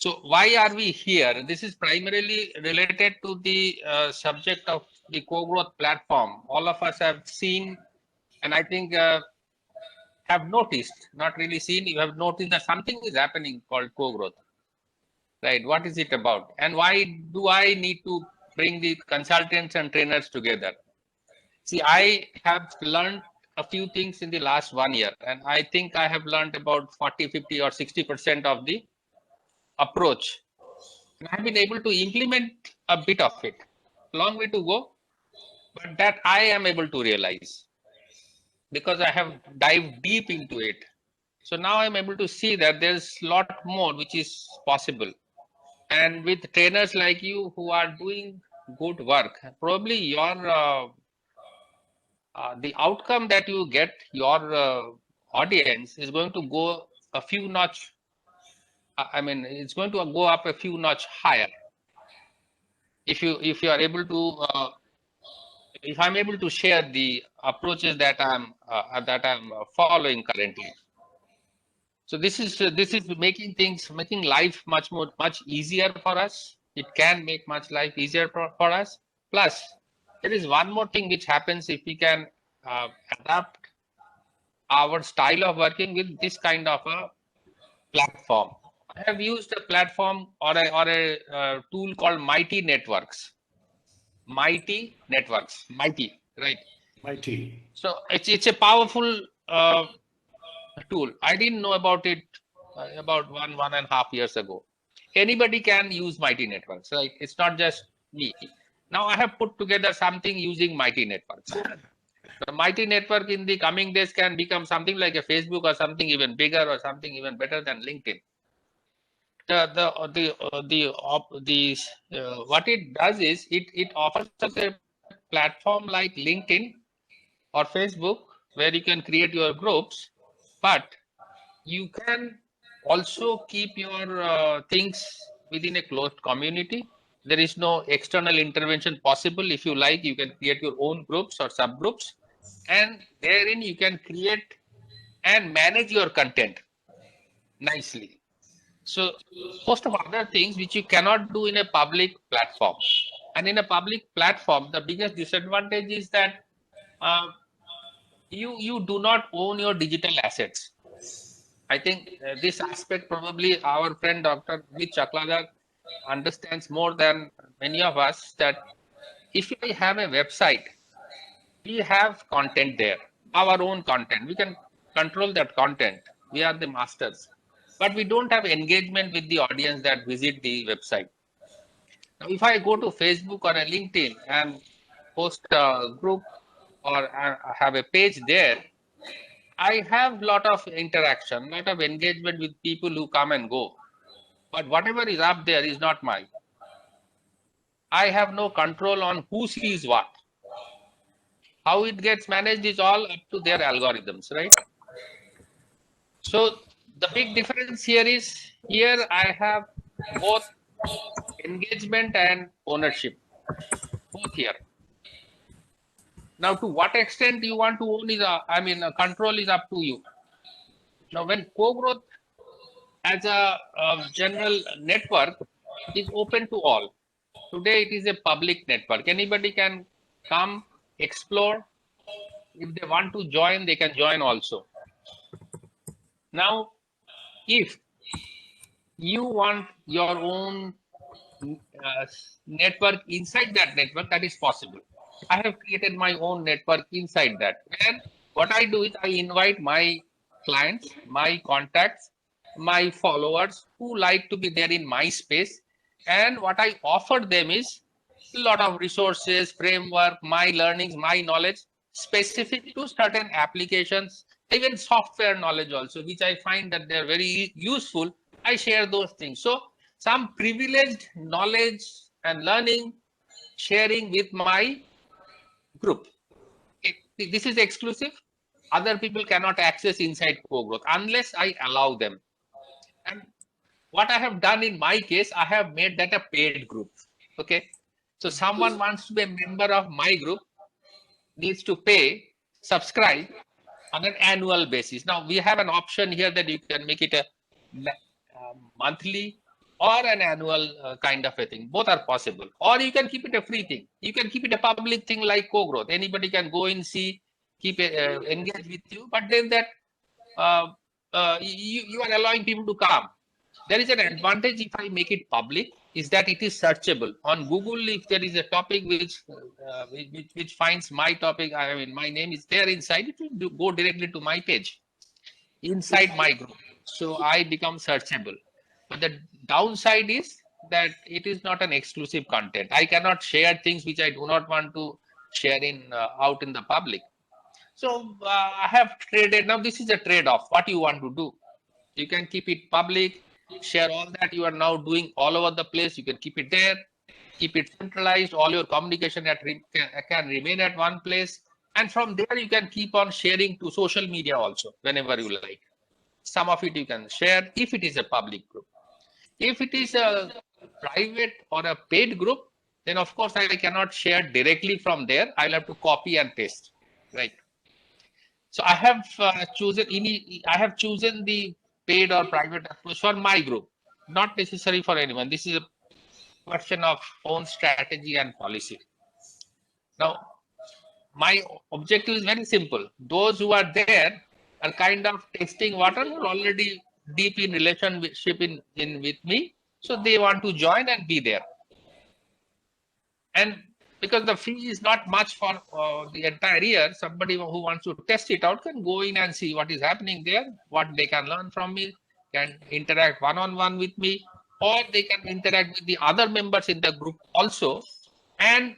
So why are we here? This is primarily related to the subject of the co-growth platform. All of us have seen, and I think have noticed, not really seen, you have noticed that something is happening called co-growth, right? What is it about? And why do I need to bring the consultants and trainers together? See, I have learned a few things in the last 1 year, and I think I have learned about 40, 50 or 60% of the approach. And I've been able to implement a bit of it. Long way to go, but that I am able to realize because I have dived deep into it. So now I'm able to see that there's a lot more which is possible. And with trainers like you who are doing good work, probably your the outcome that you get, your audience is going to go a few notch. I mean, it's going to go up a few notch higher if you are able to if I'm able to share the approaches that I'm following currently. So this is making life much easier for us. It can make much life easier for us. Plus, there is one more thing which happens if we can adapt our style of working with this kind of a platform. I have used a platform or a tool called Mighty Networks. Mighty Networks, Mighty, right? Mighty. So it's a powerful tool. I didn't know about it about 1.5 years ago. Anybody can use Mighty Networks, right? It's not just me. Now I have put together something using Mighty Networks. The Mighty Network in the coming days can become something like a Facebook or something even bigger or something even better than LinkedIn. What it does is it offers us a platform like LinkedIn or Facebook where you can create your groups, but you can also keep your things within a closed community. There is no external intervention possible. If you like, you can create your own groups or subgroups, and therein you can create and manage your content nicely. So host of other things which you cannot do in a public platform. And in a public platform, the biggest disadvantage is that you do not own your digital assets. I think this aspect probably our friend Dr. Amit Chakladar understands more than many of us, that if we have a website, we have content there, our own content. We can control that content. We are the masters. But we don't have engagement with the audience that visit the website. Now, if I go to Facebook or a LinkedIn and post a group or have a page there, I have a lot of interaction, lot of engagement with people who come and go. But whatever is up there is not mine. I have no control on who sees what. How it gets managed is all up to their algorithms, right? So the big difference here is, here I have both engagement and ownership, both here. Now, to what extent you want to own is, control is up to you. Now, when co-growth as a general network is open to all. Today, it is a public network. Anybody can come, explore. If they want to join, they can join also. Now, if you want your own network inside that network, that is possible. I have created my own network inside that. And what I do is I invite my clients, my contacts, my followers who like to be there in my space. And what I offer them is a lot of resources, framework, my learnings, my knowledge specific to certain applications, even software knowledge also, which I find that they're very useful. I share those things. So some privileged knowledge and learning sharing with my group. This is exclusive. Other people cannot access inside co-growth unless I allow them. And what I have done in my case, I have made that a paid group. Okay. So someone wants to be a member of my group, needs to pay, subscribe on an annual basis. Now we have an option here that you can make it a monthly or an annual kind of a thing. Both are possible. Or you can keep it a free thing. You can keep it a public thing like co-growth. Anybody can go and see, keep engage with you. But then that you are allowing people to come. There is an advantage if I make it public, is that it is searchable on Google. If there is a topic which finds my topic, I mean my name is there inside, it will go directly to my page inside my group. So I become searchable. But the downside is that it is not an exclusive content. I cannot share things which I do not want to share in out in the public. So I have traded. Now this is a trade-off. What you want to do? You can keep it public, share all that you are now doing all over the place. You can keep it there, keep it centralized. All your communication can remain at one place. And from there, you can keep on sharing to social media also whenever you like. Some of it you can share if it is a public group. If it is a private or a paid group, then of course I cannot share directly from there. I'll have to copy and paste, right? So I have chosen the paid or private approach for my group, not necessary for anyone. This is a question of own strategy and policy. Now, my objective is very simple. Those who are there are kind of testing water, are already deep in relationship in with me. So they want to join and be there. And because the fee is not much for the entire year, somebody who wants to test it out can go in and see what is happening there, what they can learn from me, can interact one-on-one with me, or they can interact with the other members in the group also, and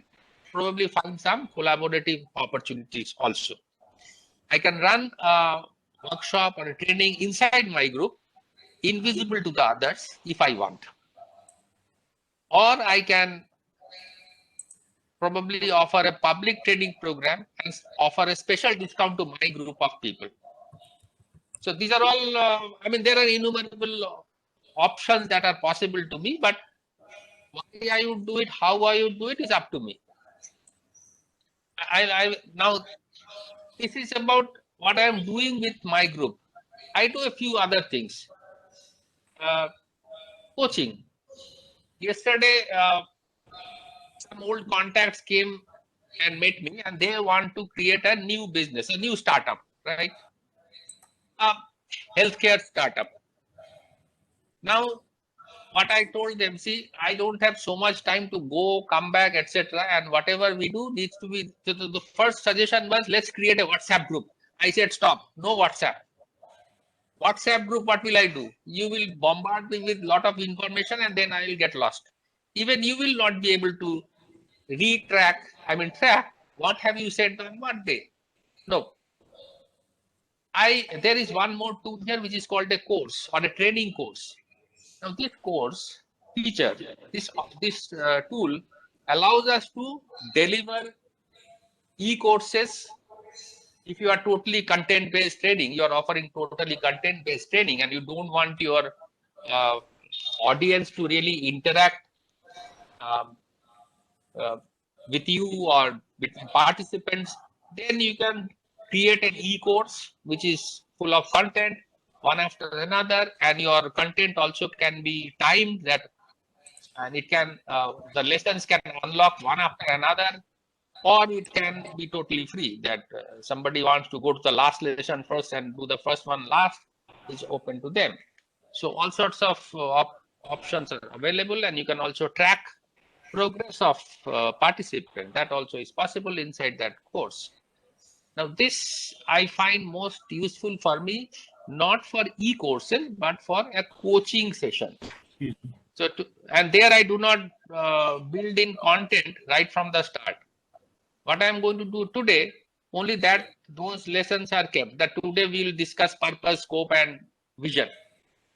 probably find some collaborative opportunities also. I can run a workshop or a training inside my group, invisible to the others if I want. Or I can probably offer a public training program and offer a special discount to my group of people. So these are all, I mean, there are innumerable options that are possible to me, but why I would do it, how I would do it is up to me. Now, this is about what I am doing with my group. I do a few other things. Coaching. Yesterday, some old contacts came and met me, and they want to create a new business, a new startup, right? Healthcare startup. Now, what I told them, see, I don't have so much time to go, come back, etc. And whatever we do needs to be. The first suggestion was, let's create a WhatsApp group. I said, stop, no WhatsApp. WhatsApp group, what will I do? You will bombard me with a lot of information and then I will get lost. Even you will not be able to track what have you said on what day. No. There is one more tool here which is called a course or a training course. Now this course feature, this tool allows us to deliver e-courses. If you are totally content-based training, you are offering totally content-based training and you don't want your audience to really interact um, with you or with participants, then you can create an e-course which is full of content, one after another, and your content also can be timed that, and it can the lessons can unlock one after another, or it can be totally free that somebody wants to go to the last lesson first and do the first one last, is open to them. So all sorts of options are available, and you can also track progress of participant. That also is possible inside that course. Now this I find most useful for me, not for e-courses, but for a coaching session. So and there I do not build in content right from the start. What I am going to do today, only that those lessons are kept. That today we will discuss purpose, scope, and vision.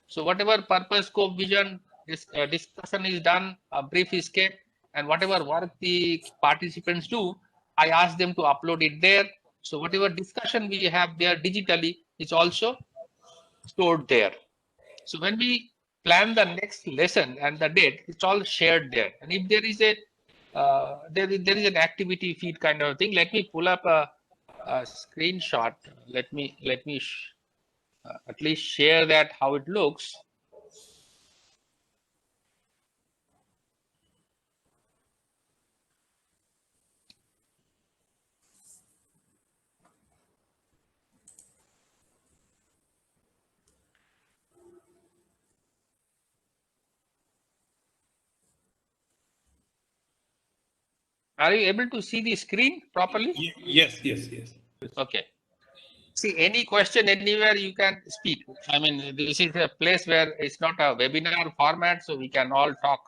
So whatever purpose, scope, vision, this discussion is done, a brief is kept, and whatever work the participants do, I ask them to upload it there. So whatever discussion we have there digitally is also stored there. So when we plan the next lesson and the date, it's all shared there. And if there is a there is an activity feed kind of thing. Let me pull up a screenshot. Let me at least share that how it looks. Are you able to see the screen properly? Yes. Okay. See, any question anywhere you can speak. I mean, this is a place where it's not a webinar format, so we can all talk.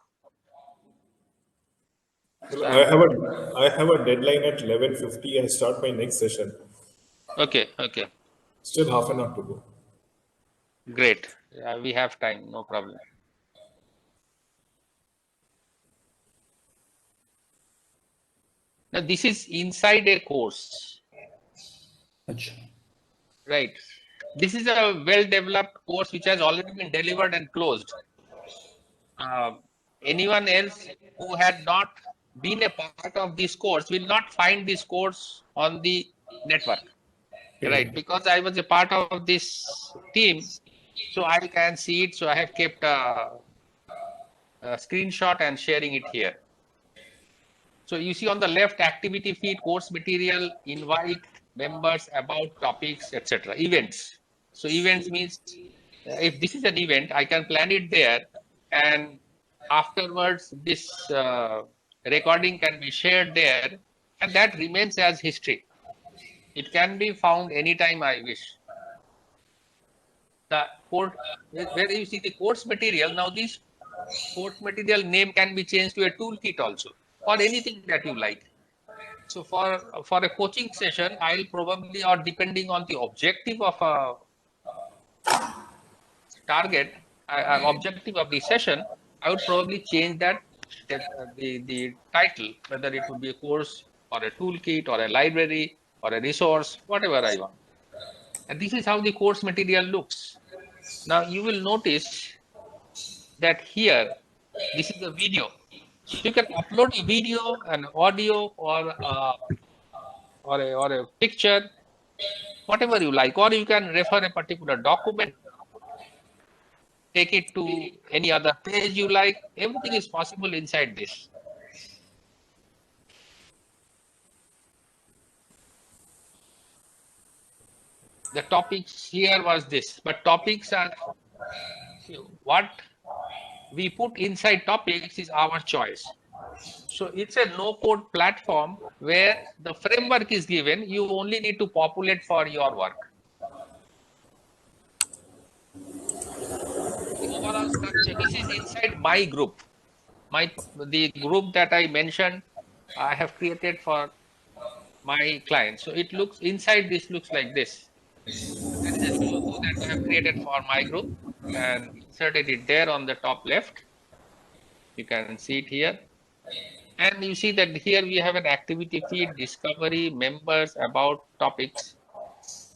So I have a deadline at 11:50. I start my next session. okay, Still half an hour to go. great. We have time, no problem. Now, this is inside a course, Achha. right? This is a well-developed course which has already been delivered and closed. Anyone else who had not been a part of this course will not find this course on the network, right? Because I was a part of this team, so I can see it. So I have kept a screenshot and sharing it here. So you see on the left, activity feed, course material, invite members, about topics, etc. Events. So events means if this is an event, I can plan it there, and afterwards this recording can be shared there, and that remains as history. It can be found anytime I wish. The course, where you see the course material, now this course material name can be changed to a toolkit also, or anything that you like. So for a coaching session, I'll probably, or depending on the objective of a target, objective of the session, I would probably change that the title, whether it would be a course or a toolkit or a library or a resource, whatever I want. And this is how the course material looks. Now you will notice that here, this is a video. So you can upload a video, an audio, or a picture, whatever you like, or you can refer a particular document, take it to any other page you like. Everything is possible inside this. The topics here was this, but topics are what we put inside topics is our choice. So it's a no code platform where the framework is given. You only need to populate for your work. The overall structure, this is inside my group. The group that I mentioned, I have created for my client. So it looks inside, this looks like this. There is a logo that I have created for my group and inserted it there on the top left. You can see it here. And you see that here we have an activity feed, discovery, members, about, topics,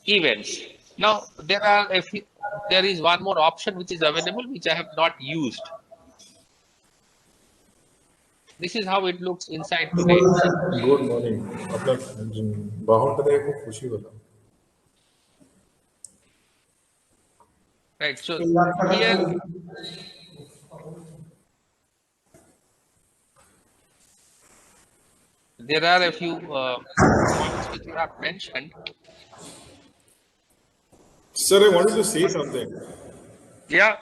events. Now there is one more option which is available, which I have not used. This is how it looks inside today. Good morning. अपना बाहर का देखो खुशी वाला. Right. So here there are a few points which you have mentioned. Sir, I wanted to say something. Yeah.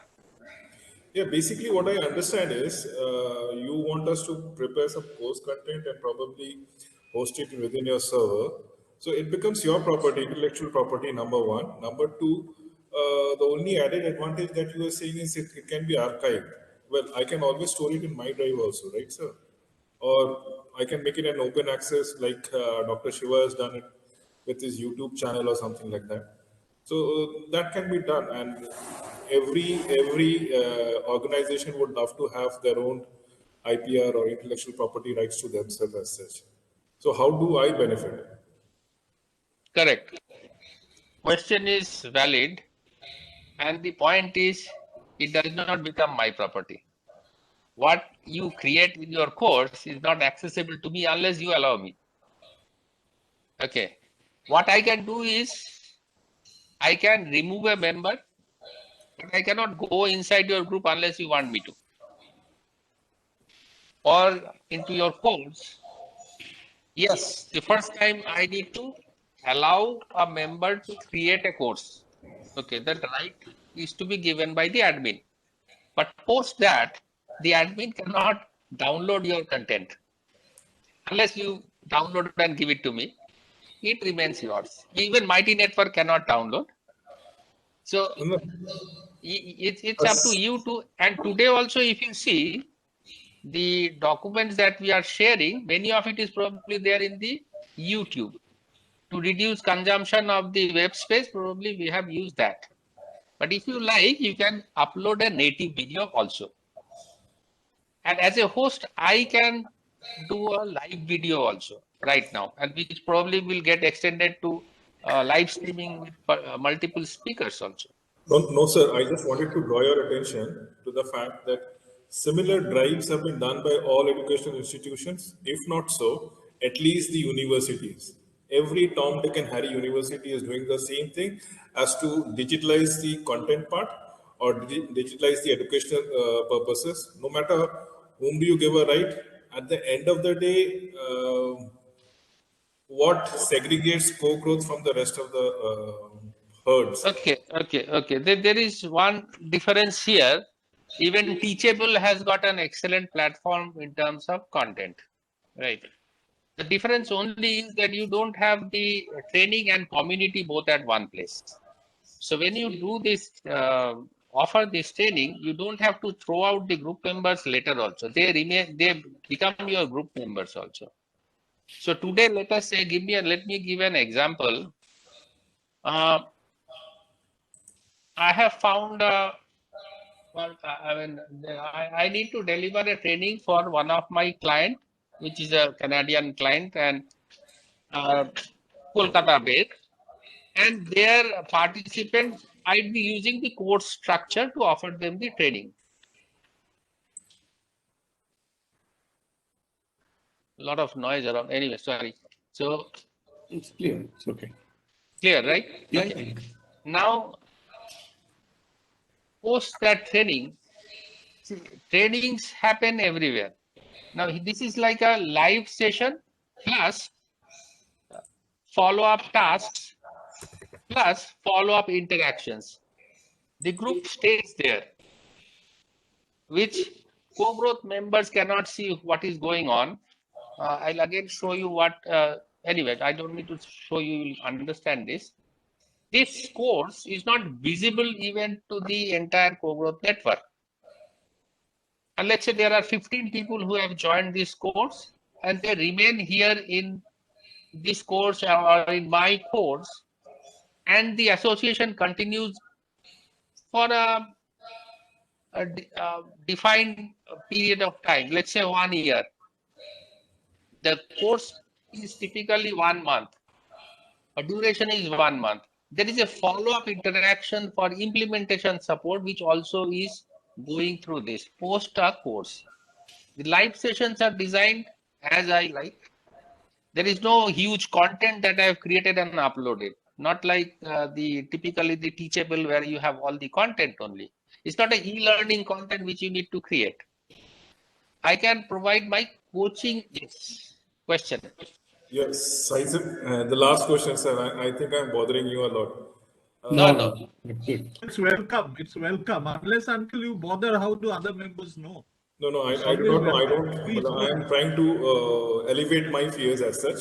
Yeah, basically what I understand is you want us to prepare some course content and probably host it within your server. So it becomes your property, intellectual property, number one. Number two, the only added advantage that you are saying is it can be archived. Well, I can always store it in my drive also, right, sir? Or I can make it an open access like Dr. Shiva has done it with his YouTube channel or something like that. So that can be done, and every organization would love to have their own IPR or intellectual property rights to themselves as such. So how do I benefit? Correct. Question is valid, and the point is it does not become my property. What you create in your course is not accessible to me unless you allow me. Okay. What I can do is I can remove a member, but I cannot go inside your group unless you want me to, or into your course. Yes, the first time I need to allow a member to create a course. Okay, that right is to be given by the admin. But post that, the admin cannot download your content. unless you download it and give it to me, it remains yours. Even Mighty Network cannot download. So No, it's up to you to, and today also if you see the documents that we are sharing, many of it is probably there in the YouTube. To reduce consumption of the web space, probably we have used that. But if you like, you can upload a native video also. And as a host, I can do a live video also right now, and which probably will get extended to live streaming with multiple speakers also. no, sir. I just wanted to draw your attention to the fact that similar drives have been done by all educational institutions. If not so, at least the universities. Every Tom, Dick, and Harry university is doing the same thing as to digitalize the content part or digitalize the educational purposes. No matter whom do you give a right, at the end of the day, what segregates co-growth from the rest of the herds? Okay. There is one difference here. Even Teachable has got an excellent platform in terms of content, right? The difference only is that you don't have the training and community both at one place. So when you do this, offer this training, you don't have to throw out the group members later also. They become your group members also. So today, let us say, let me give an example. I have found, I need to deliver a training for one of my client, which is a Canadian client and Kolkata based, and their participants, I'd be using the course structure to offer them the training. A lot of noise around. Anyway, sorry. So It's clear. It's okay. clear, right? Yeah, Okay. yeah. Now, post that training, trainings happen everywhere. Now, this is like a live session plus follow-up tasks plus follow-up interactions. The group stays there, which co-growth members cannot see what is going on. I'll again show you what, anyway, I don't need to show you, you'll understand this. This course is not visible even to the entire co-growth network. And let's say there are 15 people who have joined this course and they remain here in this course or in my course, and the association continues for a defined period of time, let's say 1 year. The course is typically 1 month. A duration is 1 month. There is a follow-up interaction for implementation support, which also is going through this post a course. The live sessions are designed as I like. There is no huge content that I have created and uploaded. Not like typically the Teachable where you have all the content only. It's not a e-learning content which you need to create. I can provide my coaching. Yes. Question. Yes, the last question, sir. I think I'm bothering you a lot. No. Good. It's welcome. It's welcome. Unless until you bother, how do other members know? No, It's I do always not know. I welcome. don't. Please I go am ahead. trying to elevate my fears as such.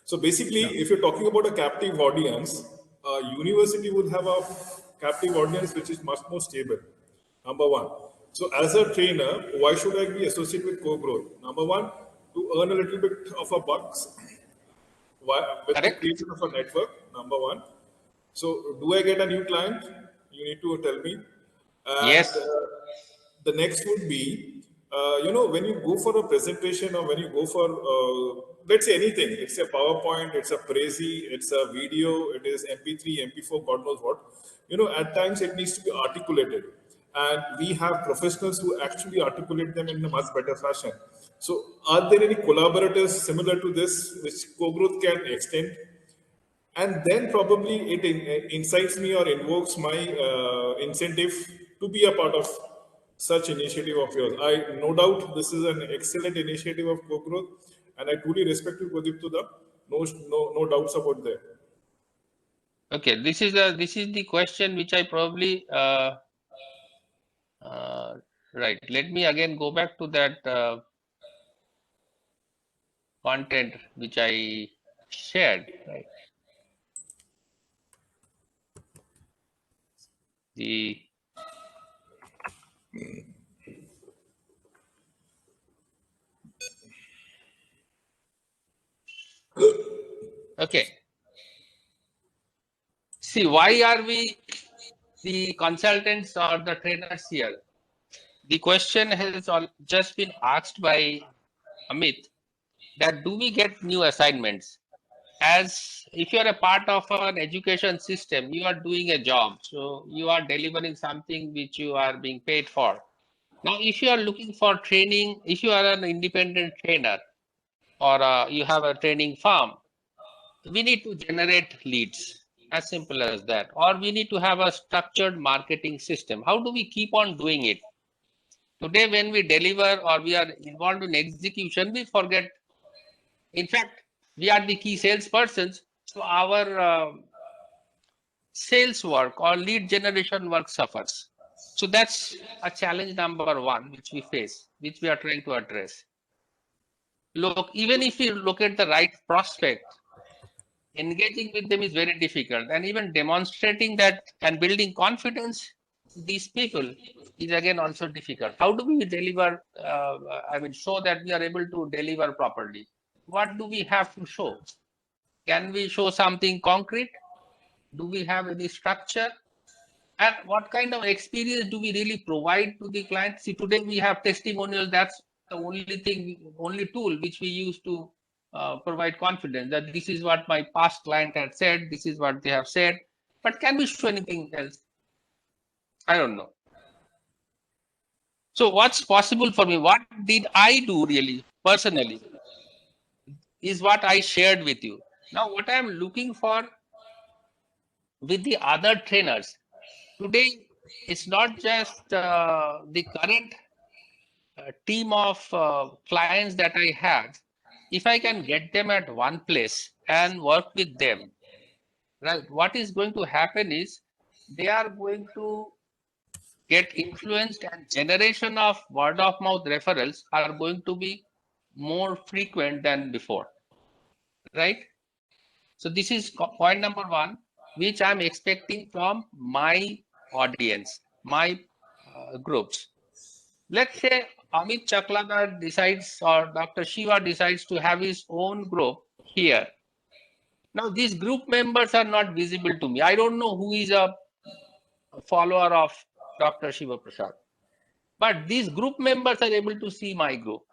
So basically, Yeah. if you're talking about a captive audience, a university would have a captive audience which is much more stable. Number one. So as a trainer, why should I be associated with co-growth? Number one, to earn a little bit of a bucks with the Correct? creation of a network. Number one. So, do I get a new client? You need to tell me. And Yes. the next would be, when you go for a presentation or when you go for, let's say anything, it's a PowerPoint, it's a Prezi, it's a video, it is MP3, MP4, God knows what. At times it needs to be articulated. And we have professionals who actually articulate them in a much better fashion. So, are there any collaborators similar to this which co-growth can extend? And then probably it incites me or invokes my incentive to be a part of such initiative of yours. I no doubt this is an excellent initiative of co-growth, and I truly respect you, Pradeep, to the no doubts about that. Okay. This is the question which I probably right. Let me again go back to that. content which I shared, right? The okay. See, why are we the consultants or the trainers here? The question has just been asked by Amit that do we get new assignments? As if you are a part of an education system, you are doing a job. So you are delivering something which you are being paid for. Now, if you are looking for training, if you are an independent trainer or you have a training firm, we need to generate leads, as simple as that. Or we need to have a structured marketing system. How do we keep on doing it? Today, when we deliver or we are involved in execution, we forget. In fact, we are the key salespersons, so our sales work or lead generation work suffers. So that's a challenge number one, which we face, which we are trying to address. Look, even if you look at the right prospect, engaging with them is very difficult, and even demonstrating that and building confidence these people is again also difficult. How do we deliver? I mean, show that we are able to deliver properly. What do we have to show? Can we show something concrete? Do we have any structure? And what kind of experience do we really provide to the client? See, today we have testimonials. That's the only thing, only tool which we use to provide confidence that this is what my past client had said, this is what they have said. But can we show anything else? I don't know. So what's possible for me? What did I do really personally is what I shared with you. Now, what I'm looking for with the other trainers today, it's not just the current team of clients that I have. If I can get them at one place and work with them, right, what is going to happen is they are going to get influenced, and generation of word of mouth referrals are going to be more frequent than before, right? So this is point number one, which I'm expecting from my audience, my groups. Let's say Amit Chakladar decides or Dr. Shiva decides to have his own group here. Now, these group members are not visible to me. I don't know who is a follower of Dr. Shiva Prasad. But these group members are able to see my group.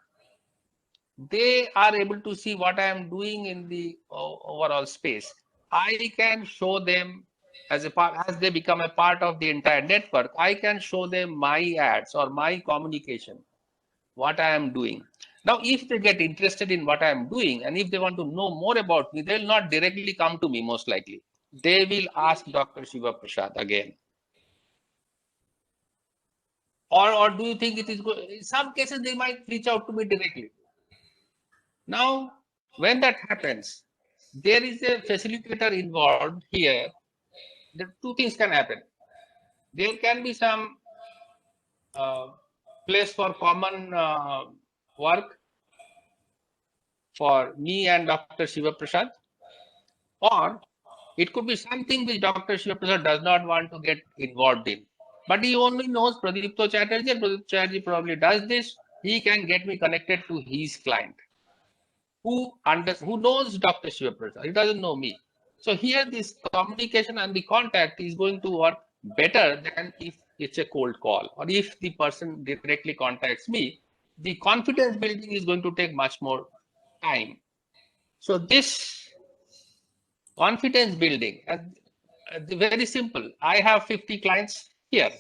They are able to see what I am doing in the overall space. I can show them as a part, as they become a part of the entire network, I can show them my ads or my communication, what I am doing. Now, if they get interested in what I am doing and if they want to know more about me, they'll not directly come to me most likely. They will ask Dr. Shiva Prasad again. Or do you think it is good? In some cases, they might reach out to me directly. Now, when that happens, there is a facilitator involved here. The two things can happen. There can be some place for common work for me and Dr. Shiva Prasad, or it could be something which Dr. Shiva Prasad does not want to get involved in. But he only knows Pradipto Chatterjee, and Pradipto Chatterjee probably does this. He can get me connected to his client who knows Dr. Shiva Prasad. He doesn't know me. So here this communication and the contact is going to work better than if it's a cold call, or if the person directly contacts me. The confidence building is going to take much more time. So this confidence building, very simple. I have 50 clients here.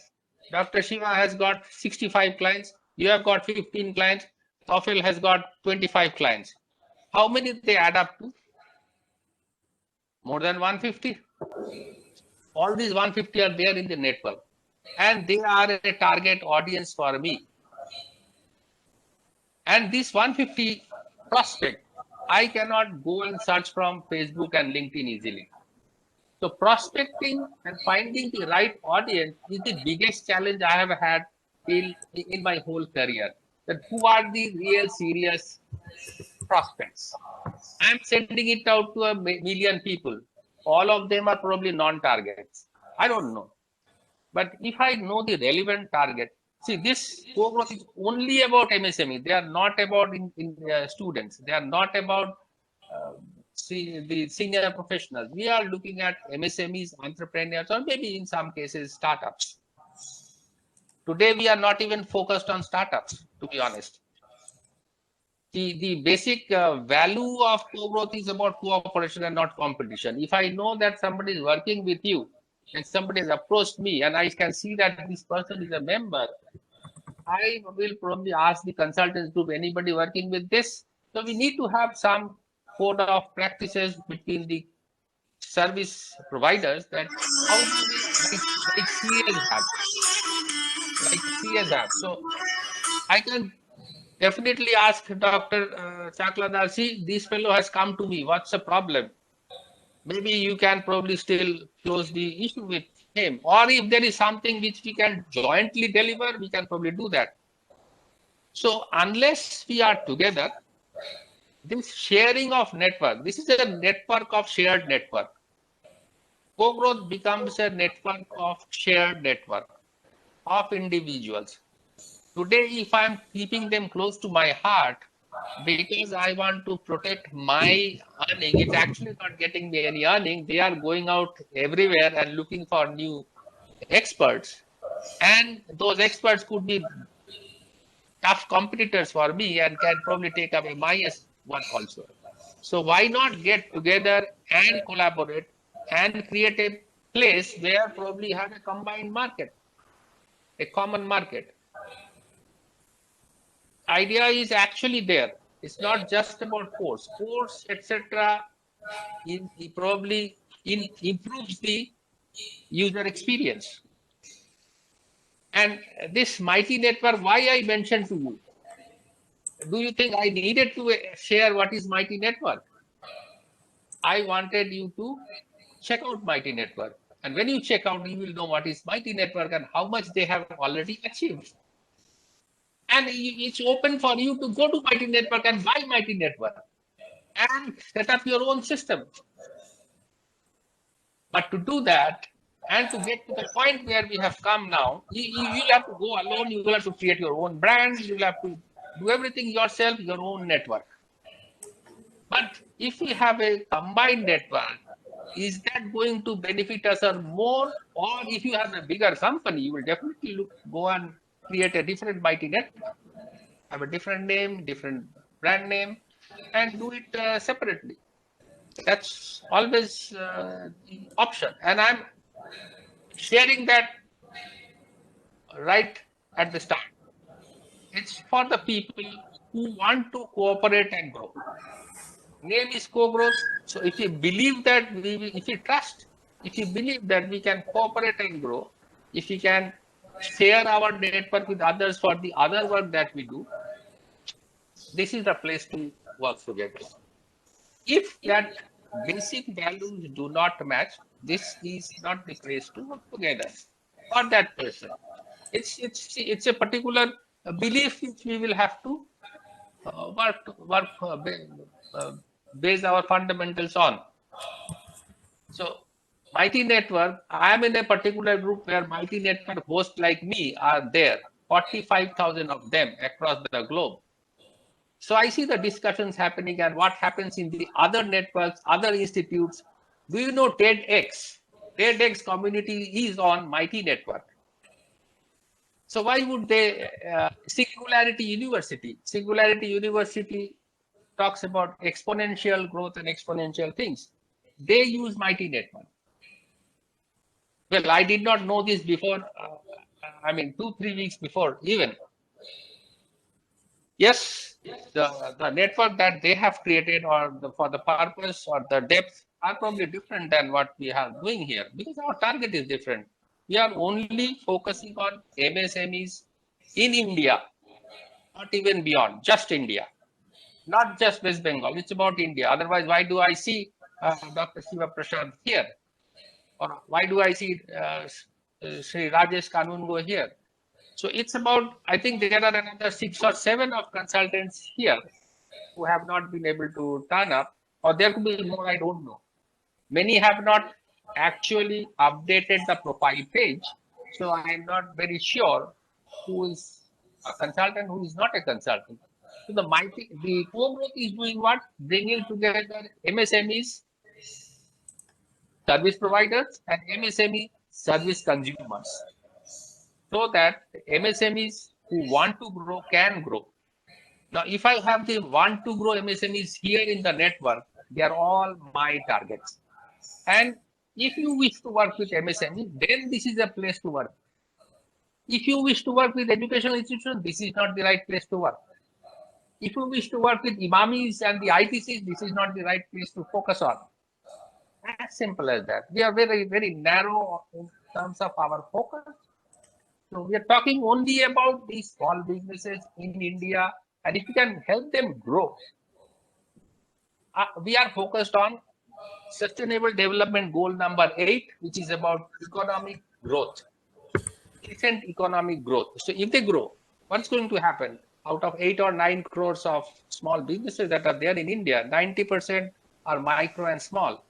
Dr. Shiva has got 65 clients. You have got 15 clients. Tofel has got 25 clients. How many they add up to? More than 150. All these 150 are there in the network, and they are a target audience for me. And this 150 prospect, I cannot go and search from Facebook and LinkedIn easily. So prospecting and finding the right audience is the biggest challenge I have had in my whole career. That who are the real serious prospects. I'm sending it out to a million people. All of them are probably non-targets. I don't know. But if I know the relevant target, see, this co-growth is only about MSME. They are not about students. They are not about the senior professionals. We are looking at MSMEs, entrepreneurs, or maybe in some cases, startups. Today, we are not even focused on startups, to be honest. The basic value of co-growth is about cooperation and not competition. If I know that somebody is working with you and somebody has approached me and I can see that this person is a member, I will probably ask the consultants group, anybody working with this? So we need to have some code of practices between the service providers that how do we like CS have, like CS have. So I can definitely ask Dr. Chakladar, see, this fellow has come to me. What's the problem? Maybe you can probably still close the issue with him. Or if there is something which we can jointly deliver, we can probably do that. So unless we are together, this sharing of network, this is a network of shared network. Co-growth becomes a network of shared network of individuals. Today, if I'm keeping them close to my heart, because I want to protect my earning, it's actually not getting me any earning. They are going out everywhere and looking for new experts. And those experts could be tough competitors for me and can probably take away my work also. So why not get together and collaborate and create a place where probably have a combined market, a common market. Idea is actually there. It's not just about course, etc. Probably improves the user experience. And this mighty network, why I mentioned to you, do you think I needed to share what is mighty network? I wanted you to check out mighty network. And when you check out, you will know what is mighty network and how much they have already achieved. And it's open for you to go to Mighty Network and buy Mighty Network and set up your own system. But to do that and to get to the point where we have come now, you'll have to go alone. You will have to create your own brand. You'll have to do everything yourself, your own network. But if we have a combined network, is that going to benefit us or more? Or if you have a bigger company, you will definitely go and create a different Mighty Network, have a different name, different brand name, and do it separately. That's always the option. And I'm sharing that right at the start. It's for the people who want to cooperate and grow. Name is co-growth. So if you believe that, if you trust, if you believe that we can cooperate and grow, if we can share our network with others for the other work that we do, this is the place to work together. If that basic values do not match, this is not the place to work together for that person. It's a particular belief which we will have to base our fundamentals on. So Mighty Network, I am in a particular group where Mighty Network hosts like me are there, 45,000 of them across the globe. So I see the discussions happening and what happens in the other networks, other institutes. Do you know TEDx? TEDx community is on Mighty Network. So why would they, Singularity University? Singularity University talks about exponential growth and exponential things. They use Mighty Network. Well, I did not know this before, 2-3 weeks before even. Yes, the network that they have created or for the purpose or the depth are probably different than what we are doing here because our target is different. We are only focusing on MSMEs in India, not even beyond, just India, not just West Bengal. It's about India. Otherwise, why do I see Dr. Shiva Prasad here? Or why do I see Sri Rajesh Kanungo here? So it's about, I think there are another 6 or 7 of consultants here. who have not been able to turn up, or there could be more, I don't know. Many have not actually updated the profile page, so I am not very sure who is a consultant, who is not a consultant. So the co-growth is doing what? Bringing together MSMEs, service providers, and MSME service consumers, so that MSMEs who want to grow can grow. Now, if I have the want to grow MSMEs here in the network, they are all my targets. And if you wish to work with MSME, then this is a place to work. If you wish to work with educational institutions, this is not the right place to work. If you wish to work with IMAMIs and the ITCs, this is not the right place to focus on. As simple as that. We are very, very narrow in terms of our focus. So we are talking only about these small businesses in India, and if you can help them grow, we are focused on Sustainable Development Goal number 8, which is about economic growth, decent economic growth. So if they grow, what's going to happen? Out of 8 or 9 crores of small businesses that are there in India, 90% are micro and small.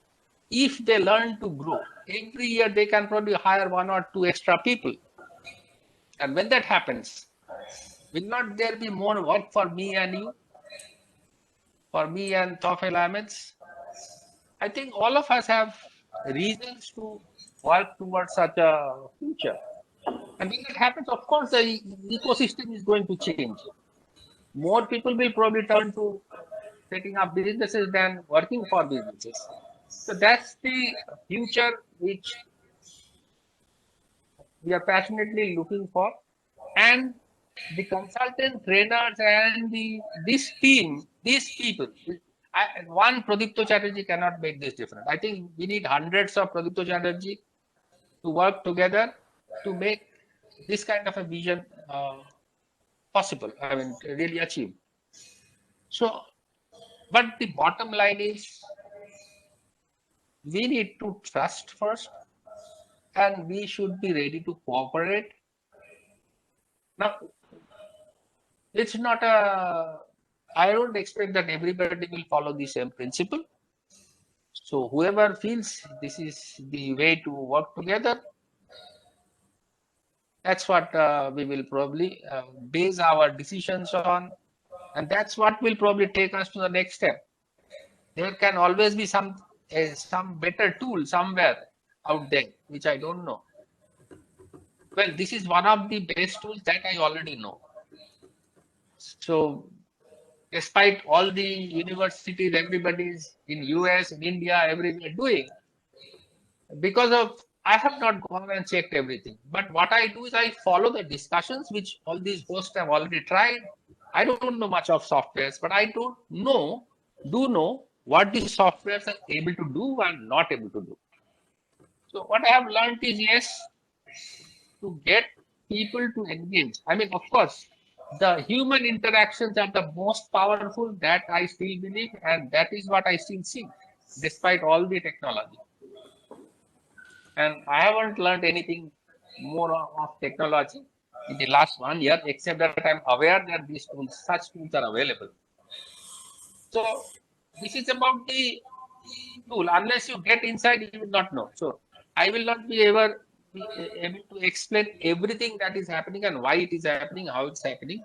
If they learn to grow, every year they can probably hire 1 or 2 extra people. And when that happens, will not there be more work for me and you? For me and Tofel Ahmeds? I think all of us have reasons to work towards such a future. And when that happens, of course, the ecosystem is going to change. More people will probably turn to setting up businesses than working for businesses. So that's the future which we are passionately looking for. And the consultant trainers and this team, these people, one Pradipto Chatterjee cannot make this difference. I think we need hundreds of Pradipto Chatterjee to work together to make this kind of a vision possible, I mean, really achieved. So, but the bottom line is we need to trust first, and we should be ready to cooperate. Now, it's not I don't expect that everybody will follow the same principle. So whoever feels this is the way to work together, that's what we will probably base our decisions on. And that's what will probably take us to the next step. There can always be some better tool somewhere out there, which I don't know. Well, this is one of the best tools that I already know. So despite all the universities, everybody's in US, in India, everywhere doing, because of, I have not gone and checked everything. But what I do is I follow the discussions which all these hosts have already tried. I don't know much of softwares, but I do know what these softwares are able to do and not able to do. So what I have learned is, yes, to get people to engage. I mean, of course, the human interactions are the most powerful, that I still believe, and that is what I still see, despite all the technology. And I haven't learned anything more of technology in the last 1 year, except that I'm aware that these tools, such tools are available. So this is about the tool. Unless you get inside, you will not know. So I will not be able to explain everything that is happening and why it is happening, how it's happening.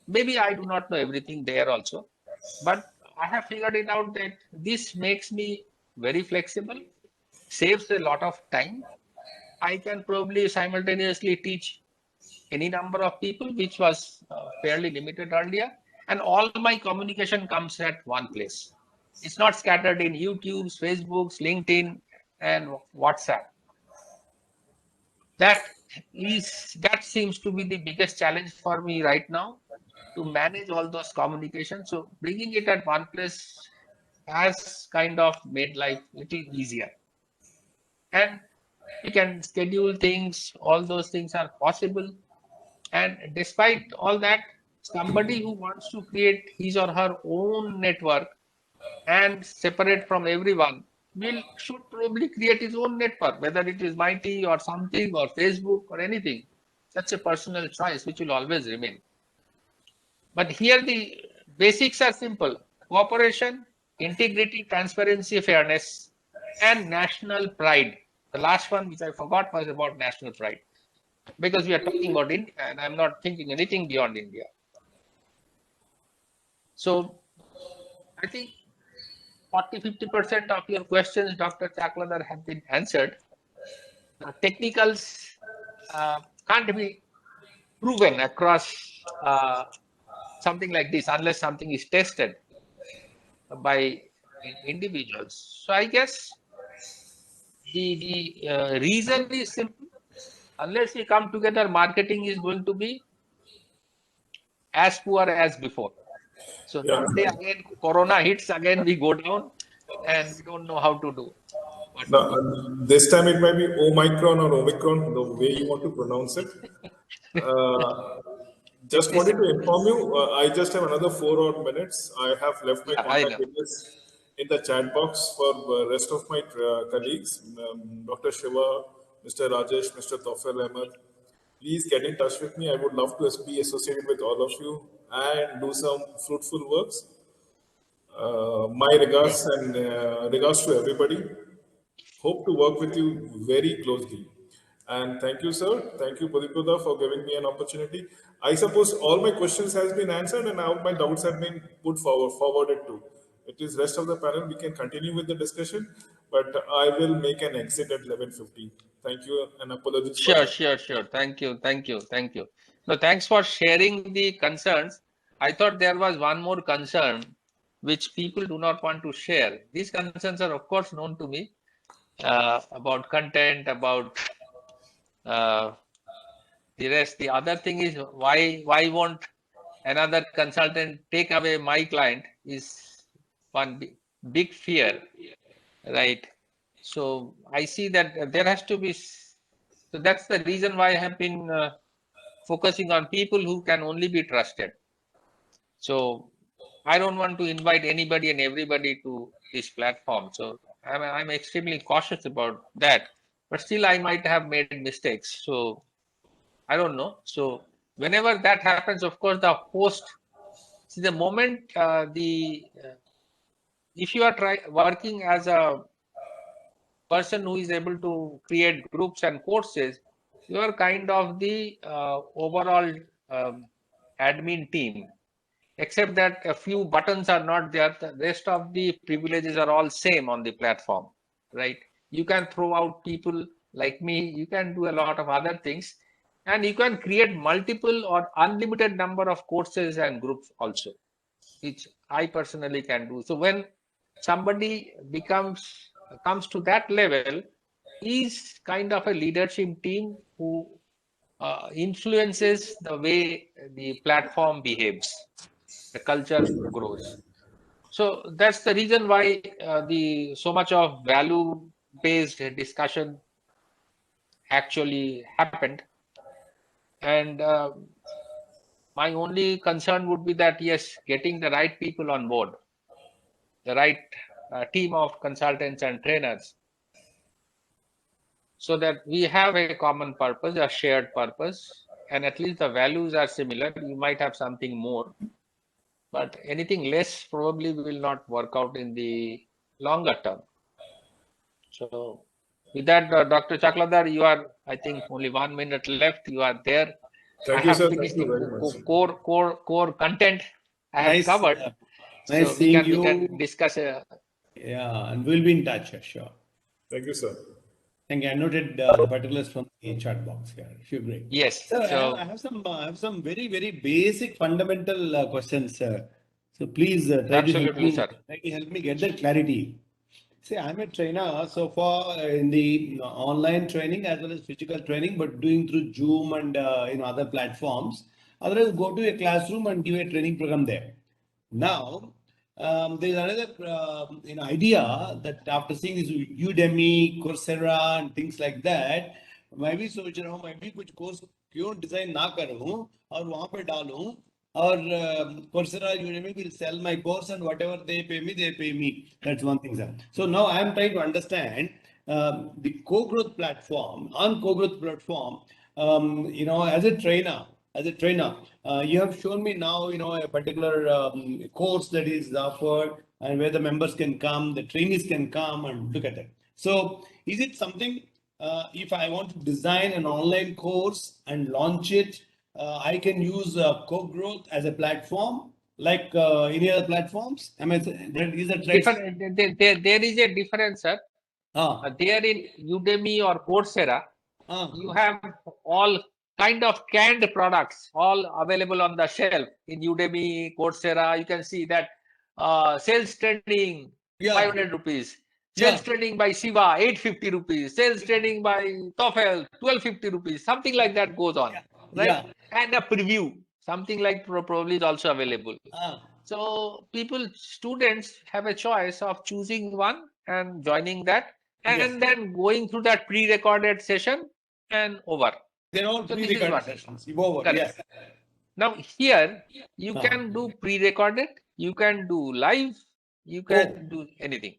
Maybe I do not know everything there also, but I have figured it out that this makes me very flexible, saves a lot of time. I can probably simultaneously teach any number of people, which was fairly limited earlier, and all my communication comes at one place. It's not scattered in YouTube's, Facebook's, LinkedIn, and WhatsApp. That seems to be the biggest challenge for me right now, to manage all those communications. So bringing it at one place has kind of made life a little easier. And we can schedule things, all those things are possible. And despite all that, somebody who wants to create his or her own network and separate from everyone should probably create his own network, whether it is Mighty or something or Facebook or anything. That's a personal choice which will always remain. But here the basics are simple: cooperation, integrity, transparency, fairness, and national pride. The last one, which I forgot, was about national pride, because we are talking about India, and I'm not thinking anything beyond India. So I think 40-50% of your questions, Dr. Chakladar, have been answered. Technicals can't be proven across something like this unless something is tested by individuals. So I guess the reason is simple. Unless we come together, marketing is going to be as poor as before. So Yeah. that day again, Corona hits, again we go down, and we don't know how to do. Now, this time it might be Omicron or Omicron, the way you want to pronounce it. Just wanted to inform you, I just have another 4 odd minutes. I have left my Yeah, I contact know. details in the chat box for the rest of my colleagues, Dr. Shiva, Mr. Rajesh, Mr. Tawfir Ahmed. Please get in touch with me. I would love to be associated with all of you and do some fruitful works. My regards and regards to everybody. Hope to work with you very closely. And thank you, sir. Thank you, Padipada, for giving me an opportunity. I suppose all my questions has been answered and now my doubts have been forwarded to. It is rest of the panel. We can continue with the discussion, but I will make an exit at 11:50. Thank you and apologies for Sure, that. sure. Thank you. No, thanks for sharing the concerns. I thought there was one more concern which people do not want to share. These concerns are, of course, known to me, about content, about the rest. The other thing is why won't another consultant take away my client is one big fear, right? So I see that there has to be. So that's the reason why I have been focusing on people who can only be trusted. So I don't want to invite anybody and everybody to this platform. So I'm extremely cautious about that. But still, I might have made mistakes. So I don't know. So whenever that happens, of course, the host. See, the moment if you are working as a person who is able to create groups and courses, you are kind of the overall admin team, except that a few buttons are not there. The rest of the privileges are all same on the platform, right? You can throw out people like me, you can do a lot of other things, and you can create multiple or unlimited number of courses and groups also, which I personally can do. So when somebody comes to that level, is kind of a leadership team who influences the way the platform behaves, the culture grows. So that's the reason why the so much of value-based discussion actually happened. And my only concern would be that, yes, getting the right people on board, the right team of consultants and trainers, so that we have a common purpose, a shared purpose, and at least the values are similar. You might have something more, but anything less probably will not work out in the longer term. So with that, Dr. Chakladar, you are, I think, only 1 minute left. You are there. Thank I you, have sir. finished Thank you the very much. core content I have Nice, covered. nice So seeing we can you. discuss. Yeah, and we'll be in touch, sure. Thank you, sir. Thank you. I noted the particulars from the chat box here. Sure, great. Yes. So So I have some very, very basic fundamental questions. So please absolutely, sir. try to help me get that clarity. See, I'm a trainer so far in the online training as well as physical training, but doing through Zoom and other platforms. Otherwise, go to a classroom and give a training program there. Now, there's another idea that after seeing this Udemy, Coursera, and things like that, मैं भी सोच रहा हूँ मैं भी कुछ course क्यों design ना करूँ और वहां पे डालूं और Coursera, Udemy will sell my course and whatever they pay me. That's one thing, sir. So now I'm trying to understand the co-growth platform. On co-growth platform, as a trainer, as a trainer, you have shown me now, a particular course that is offered and where the members can come, the trainees can come and look at it. So is it something, if I want to design an online course and launch it, I can use Co-Growth as a platform like any other platforms? Am I, is that right? There is a difference, sir. Ah, There in Udemy or Coursera, ah, you have all kind of canned products all available on the shelf. In Udemy, Coursera, you can see that sales training, yeah, 500 rupees. yeah, Sales training by Shiva, 850 rupees. Sales training by TOEFL, 1250 rupees. Something like that goes on, right? yeah, And a preview, something like probably is also available. ah, So students have a choice of choosing one and joining that, yes. and then going through that pre-recorded session and over. They're all So this is pre-recorded what. sessions. Over, Correct. yes. Now here you Ah. can do pre-recorded, you can do live, you Oh. can do anything.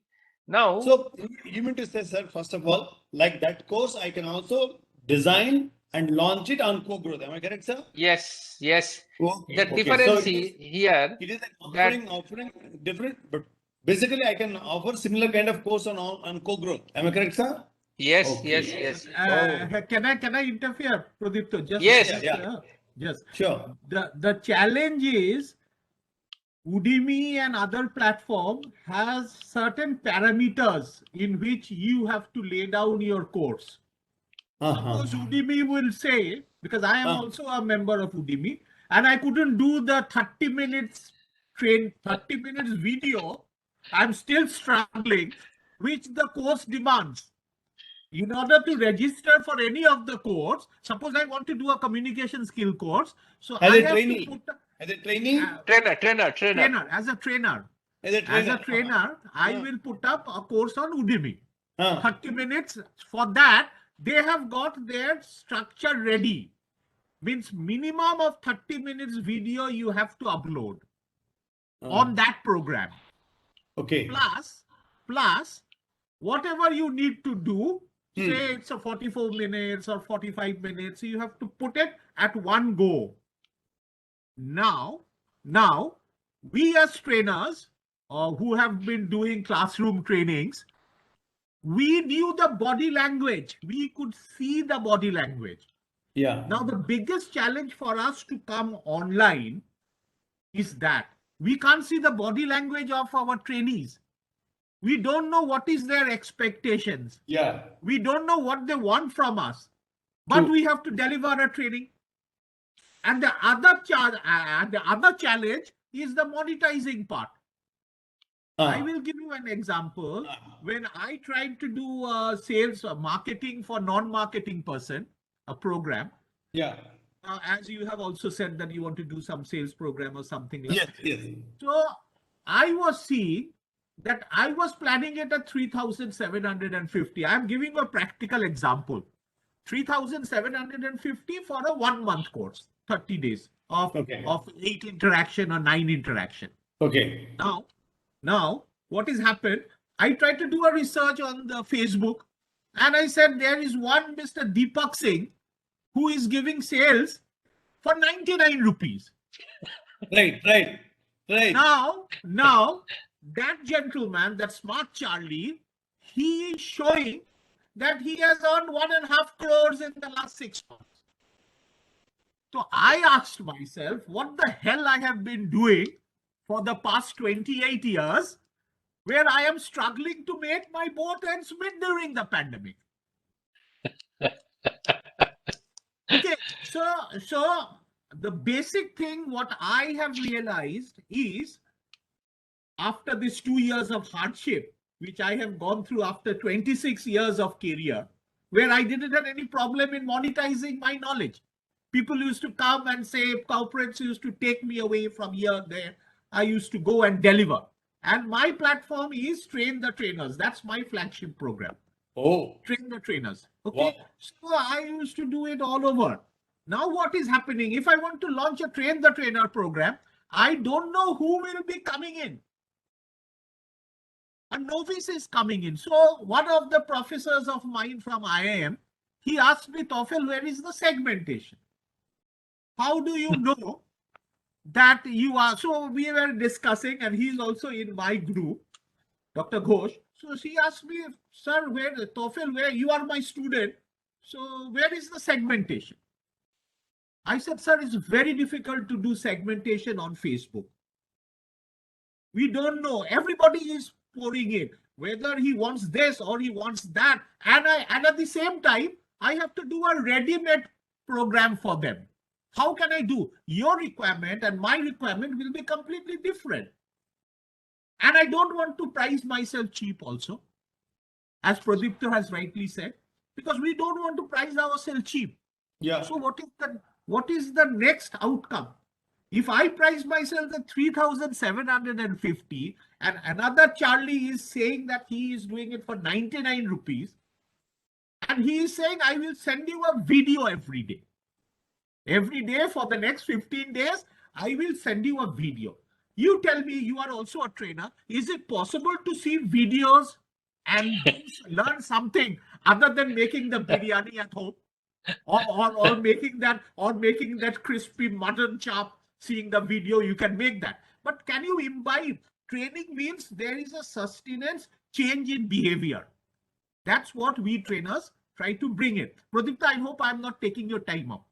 Now, So you mean to say, sir, first of all, like that course, I can also design and launch it on Co-Growth. Am I correct, sir? yes, yes. Okay, The okay. difference So here it is like that offering different, but basically I can offer similar kind of course on Co-Growth. Am I correct, sir? yes, Okay. yes, yes, Can I interfere, Pradipto? Just yes. Yeah. yes. Sure. The challenge is Udemy and other platform has certain parameters in which you have to lay down your course. Uh-huh. Suppose Udemy will say, because I am Uh. also a member of Udemy, and I couldn't do the 30 minutes 30 minutes video, I'm still struggling, which the course demands. In order to register for any of the course, suppose I want to do a communication skill course, so As I a have trainee. to put As a trainee? Trainer. as a trainer. As a As trainer. a trainer, I will put up a course on Udemy. Uh. 30 minutes. For that, they have got their structure ready. Means minimum of 30 minutes video you have to upload on that program. Okay. Plus, whatever you need to do, say it's a 44 minutes or 45 minutes, you have to put it at one go. Now, we as trainers who have been doing classroom trainings, we knew the body language. We could see the body language. Yeah. Now, the biggest challenge for us to come online is that we can't see the body language of our trainees. We don't know what is their expectations. Yeah. We don't know what they want from us, but True. we have to deliver a training. And the other challenge is the monetizing part. I will give you an example. When I tried to do sales or marketing for non-marketing person, a program. Yeah. As you have also said that you want to do some sales program or something like Yes, that. yes. So I was seeing that I was planning it at 3,750. I'm giving a practical example. 3,750 for a 1 month course, 30 days of 8 interaction or 9 interaction. Okay. Now, what has happened? I tried to do a research on the Facebook and I said there is one Mr. Deepak Singh who is giving sales for 99 rupees. Right. Now, that gentleman, that smart Charlie, he is showing that he has earned 1.5 crores in the last 6 months. So I asked myself, what the hell I have been doing for the past 28 years, where I am struggling to make my boat ends meet during the pandemic. Okay, so the basic thing what I have realized is, after these 2 years of hardship, which I have gone through after 26 years of career, where I didn't have any problem in monetizing my knowledge. People used to come and say, corporates used to take me away from here, there. I used to go and deliver. And my platform is Train the Trainers. That's my flagship program. Oh. Train the Trainers. Okay. Wow. So I used to do it all over. Now what is happening? If I want to launch a Train the Trainer program, I don't know who will be coming in. A novice is coming in. So one of the professors of mine from IIM, he asked me, Taufel, where is the segmentation? how do you know that you are? So we were discussing, and he's also in my group, Dr. Ghosh. So she asked me, sir, where, Tofel, where you are my student, so where is the segmentation? I said, sir, it's very difficult to do segmentation on Facebook. We don't know. Everybody is pouring in, whether he wants this or he wants that. And at the same time, I have to do a ready-made program for them. How can I do? Your requirement and my requirement will be completely different. And I don't want to price myself cheap also, as Pradipta has rightly said, because we don't want to price ourselves cheap. Yeah. So what is the next outcome? If I price myself at 3,750 and another Charlie is saying that he is doing it for 99 rupees, and he is saying, I will send you a video every day. Every day for the next 15 days, I will send you a video. You tell me, you are also a trainer. Is it possible to see videos and learn something other than making the biryani at home? Or making that crispy mutton chop, seeing the video, you can make that. But can you imbibe? Training means there is a sustenance change in behavior. That's what we trainers try to bring in. Pradipta, I hope I'm not taking your time up.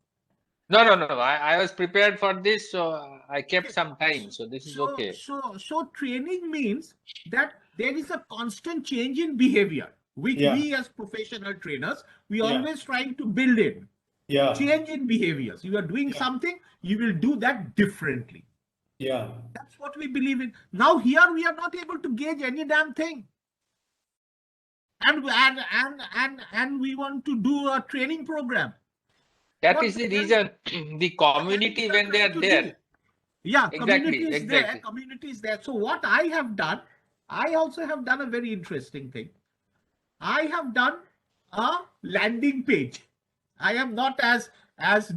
No. I was prepared for this, so I kept some time. So this is okay. So training means that there is a constant change in behavior, which we as professional trainers, we always trying to build in. Change in behaviors. You are doing something, you will do that differently. That's what we believe in. Now here we are not able to gauge any damn thing. And we want to do a training program. That is the reason the community, when they are there. Yeah, Exactly, community is exactly. there. Community is there. So what I have done, I also have done a very interesting thing. I have done a landing page. I am not as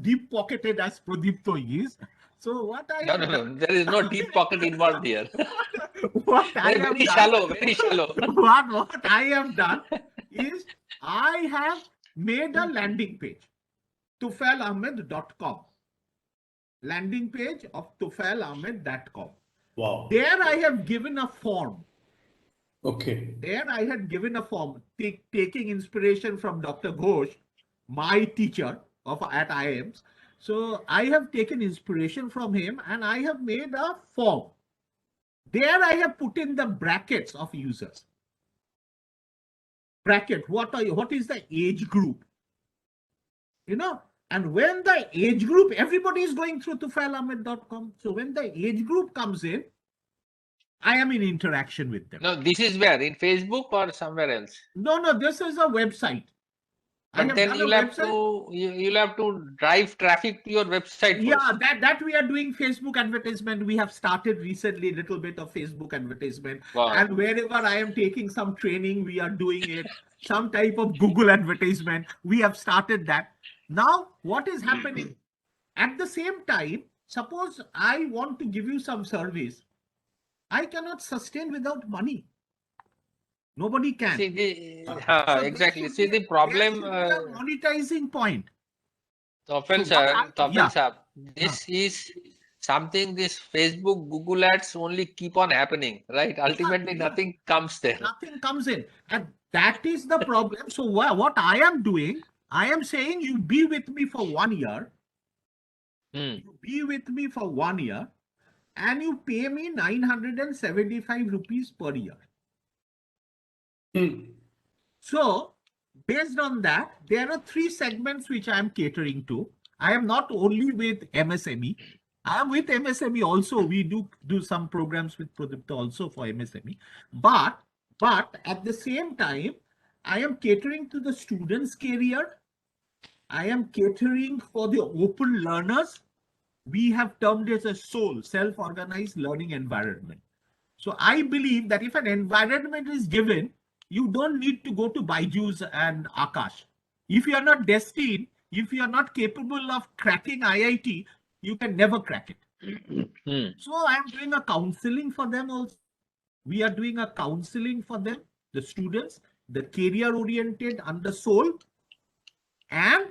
deep pocketed as Pradipto is. So what I have No. There is no deep pocket involved here. what I have Very done, shallow, very shallow. what I have done is I have made a landing page, tufailahmed.com. Landing page of tufailahmed.com. Wow. There I have given a form. Okay. There I had given a form, taking inspiration from Dr. Ghosh, my teacher at IIMs. So I have taken inspiration from him and I have made a form. There I have put in the brackets of users. Bracket, what is the age group? You know, and when the age group, everybody is going through tufailahmed.com. So when the age group comes in, I am in interaction with them. No, this is where? In Facebook or somewhere else? No, this is a website. But then you'll have to drive traffic to your website first. Yeah, that we are doing Facebook advertisement. We have started recently a little bit of Facebook advertisement. Wow. And wherever I am taking some training, we are doing it. Some type of Google advertisement. We have started that. Now, what is happening? At the same time, suppose I want to give you some service. I cannot sustain without money. Nobody can. See, So exactly. See, the problem. there should be a monetizing point. Tofel sir, this is something, this Facebook, Google ads only keep on happening, right? Ultimately, nothing comes there. Nothing comes in. And that is the problem. So what I am doing, I am saying you be with me for 1 year. You be with me for 1 year and you pay me 975 rupees per year. So based on that, there are 3 segments which I am catering to. I am not only with MSME. I am with MSME also. We do some programs with Pradipta also for MSME. But at the same time, I am catering to the students' career. I am catering for the open learners. We have termed it as SOUL, self-organized learning environment. So I believe that if an environment is given, you don't need to go to Byju's and Akash. If you are not destined, if you are not capable of cracking IIT, you can never crack it. So I am doing a counseling for them also. We are doing a counseling for them, the students, the career-oriented under SOUL, and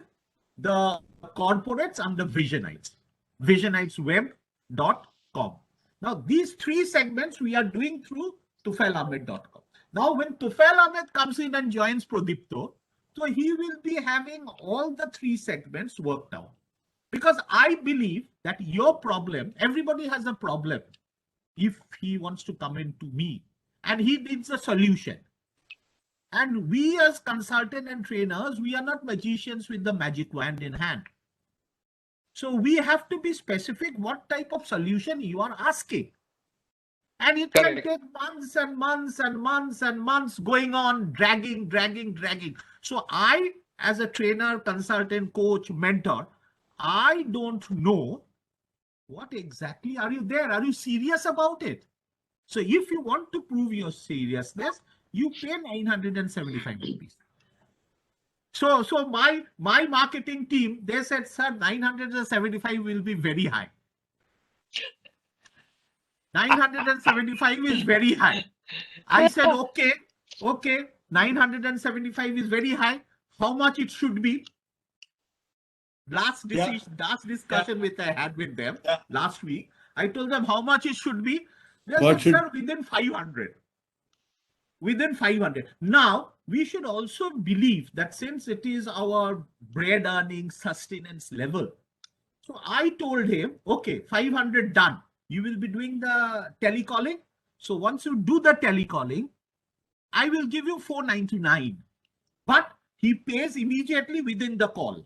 the corporates under Visionites. visionitesweb.com. Now, these three segments we are doing through tufailahmed.com. Now, when Tufail Ahmed comes in and joins Prodipto, so he will be having all the three segments worked out. Because I believe that your problem, everybody has a problem if he wants to come into me and he needs a solution. And we as consultant and trainers, we are not magicians with the magic wand in hand. So we have to be specific what type of solution you are asking. And it can Correct. take months and months and months and months going on, dragging. So I, as a trainer, consultant, coach, mentor, I don't know what exactly are you there? Are you serious about it? So if you want to prove your seriousness, you pay 975 rupees. So my marketing team, they said, sir, 975 will be very high. 975 is very high. I said, okay, 975 is very high. How much it should be? Last discussion which I had with them last week, I told them how much it should be. They said, sir, within 500. Within 500. Now, we should also believe that since it is our bread earning sustenance level. So I told him, okay, 500 done. You will be doing the telecalling. So once you do the telecalling, I will give you 499. But he pays immediately within the call.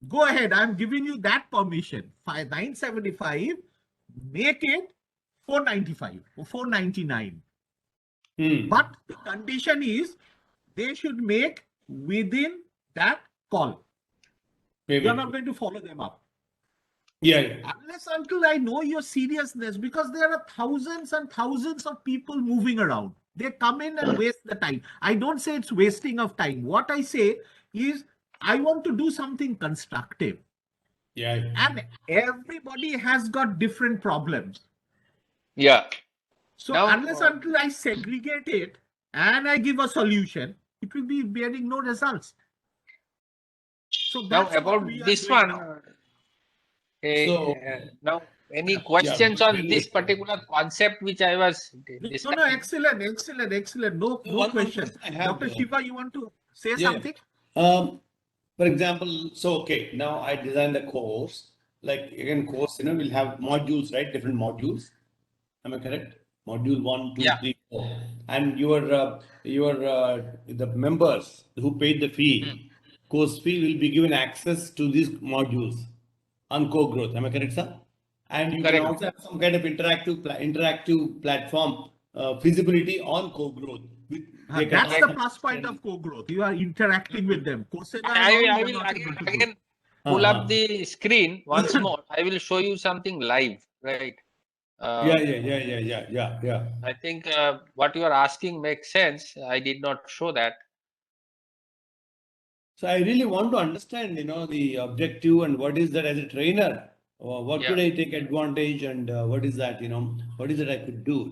Go ahead. I'm giving you that permission. 975, make it 495 or 499. But the condition is they should make within that call. You're not going to follow them up. Unless until I know your seriousness, because there are thousands and thousands of people moving around. They come in and waste the time. I don't say it's wasting of time. What I say is I want to do something constructive. And everybody has got different problems. Yeah. So Now, unless until I segregate it and I give a solution, it will be bearing no results. So now that's what about we are this doing one, now. now any questions on this particular concept which I was discussing? No, excellent. No question. I have, Dr. Shiva, you want to say something? For example, so okay, now I designed the course. Like again, course, we'll have modules, right? Different modules. Am I correct? Module 1, 2, Yeah. 3, 4. And the members who paid the fee, course fee, will be given access to these modules on co-growth. Am I correct, sir? And you can Correct. also have some kind of interactive platform feasibility on co-growth. That's the plus point of co-growth. You are interacting with them. Coursera I will again pull up the screen once more. I will show you something live, right? Yeah. I think what you are asking makes sense. I did not show that. So I really want to understand, the objective and what is that as a trainer. What could I take advantage and what is that, what is it I could do?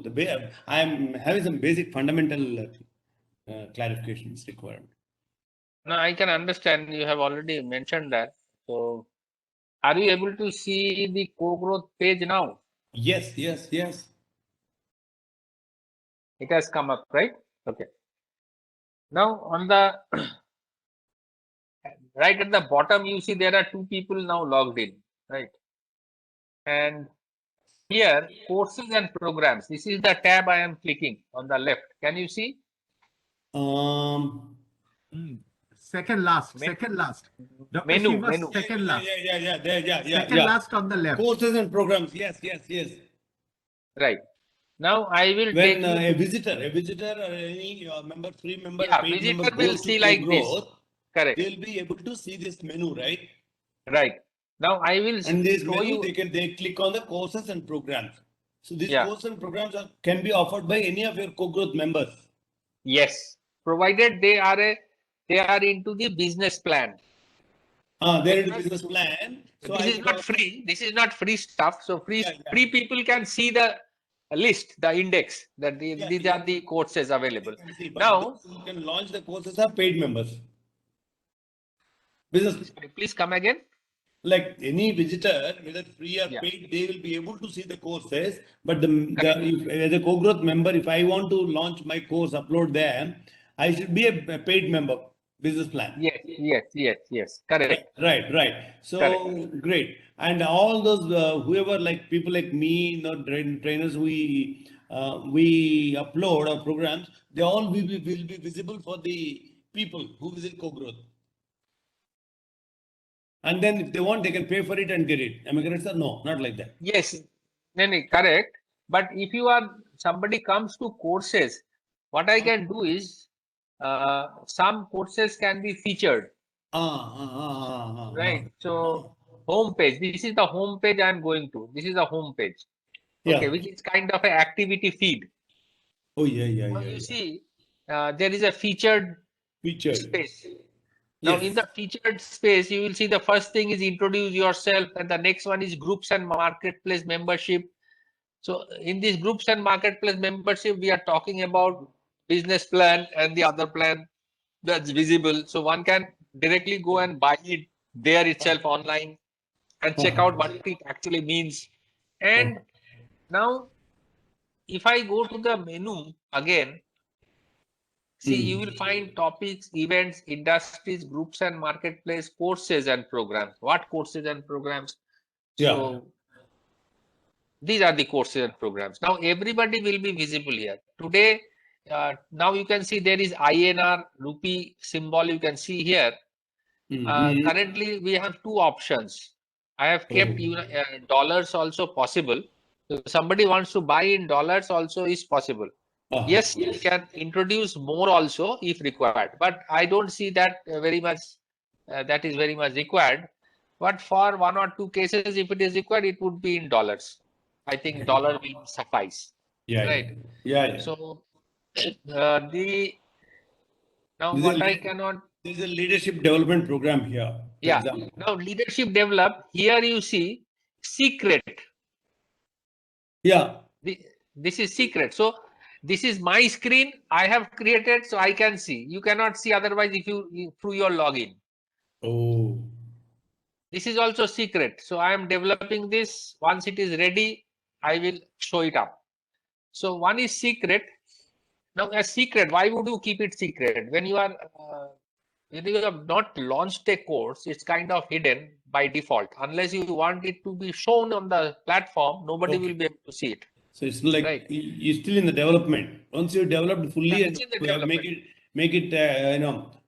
I am having some basic fundamental clarifications required. No, I can understand. You have already mentioned that. So, are you able to see the co-growth page now? Yes. It has come up, right? Okay. Now, on the right at the bottom, you see there are two people now logged in, right? And here, courses and programs. This is the tab I am clicking on the left. Can you see? Second last. Dr. Menu. Second last. Yeah. Second last on the left. Courses and programs. Yes. Right. Now I will When take a visitor or any member, free member, paid visitor member will goes see to like this. co-growth, Correct. they'll be able to see this menu, right? Right. Now I will And this show menu, you. they click on the courses and programs. So these Yeah. courses and programs can be offered by any of your co-growth members. Yes, provided they are into the business plan. They're in the business plan. So This is not free. This is not free stuff. So free people can see the list, the index that these are the courses available. See, Now you can launch the courses of paid members. Business, Sorry, please come again. like any visitor, whether free or Yeah. paid, they will be able to see the courses. But if, as a co-growth member, if I want to launch my course, upload there, I should be a paid member, business plan. Yes. Correct. Right. So great. And all those whoever, like people like me, trainers, we upload our programs. They all will be visible for the people who visit co-growth. And then if they want, they can pay for it and get it. Am I correct, sir? No, not like that. Yes. No, correct. But if somebody comes to courses, what I can do is some courses can be featured. Right. So home page. This is the home page I'm going to. This is the home page. Okay, Yeah. which is kind of an activity feed. Oh, yeah. Now you see, there is a featured Featured. space. Now in Yes. the featured space, you will see the first thing is introduce yourself, and the next one is groups and marketplace membership. So in these groups and marketplace membership, we are talking about business plan and the other plan that's visible. So one can directly go and buy it there itself online and check out what it actually means. And now if I go to the menu again, see, you will find topics, events, industries, groups and marketplace, courses and programs. What courses and programs? Yeah. So these are the courses and programs. Now everybody will be visible here. Today, now you can see there is INR rupee symbol you can see here. Currently, we have two options. I have kept dollars also possible. If somebody wants to buy in dollars also is possible. Yes, you can introduce more also if required, but I don't see that very much. That is very much required. But for one or two cases, if it is required, it would be in dollars. I think dollar will suffice. Yeah. Right. Yeah. So now what I cannot. There's a leadership development program here. For example. Now leadership develop. Here you see secret. Yeah. This is secret. So this is my screen I have created, so I can see. You cannot see otherwise if you through your login. Oh. This is also secret. So I am developing this. Once it is ready, I will show it up. So one is secret. Now a secret, why would you keep it secret? When you have not launched a course, it's kind of hidden by default. Unless you want it to be shown on the platform, nobody will be able to see it. So it's like you're still in the development. Once you developed fully and make it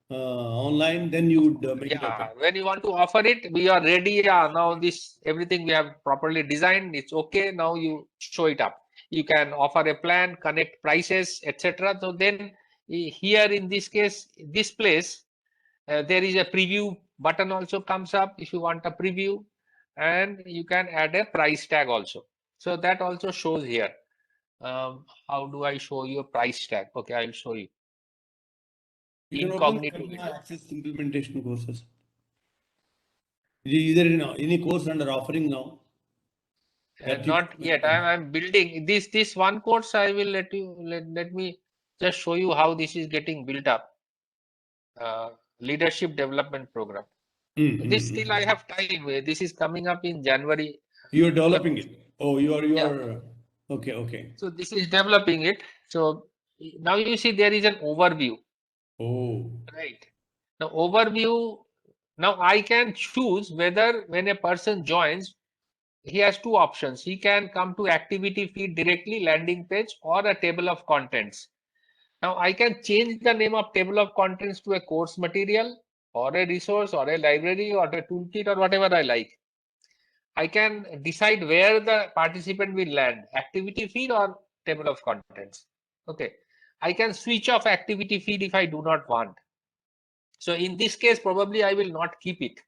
online, then you would make it open. When you want to offer it, we are ready. Now this everything we have properly designed. It's okay. Now you show it up. You can offer a plan, connect prices, etc. So then here in this case, this place, there is a preview button also comes up if you want a preview, and you can add a price tag also. So that also shows here. How do I show you a price tag? Okay, I'll show you. Incognito window. Access implementation courses. Is there any course under offering now? Not yet. I'm building this one course. I will let me just show you how this is getting built up. Leadership development program. This still I have time. This is coming up in January. You're developing it. Oh, you are. Okay. So this is developing it. So now you see there is an overview. Oh. Right. Now overview. Now I can choose whether when a person joins, he has two options. He can come to activity feed directly, landing page, or a table of contents. Now I can change the name of table of contents to a course material or a resource or a library or a toolkit or whatever I like. I can decide where the participant will land, activity feed or table of contents. Okay. I can switch off activity feed if I do not want. So in this case, probably I will not keep it,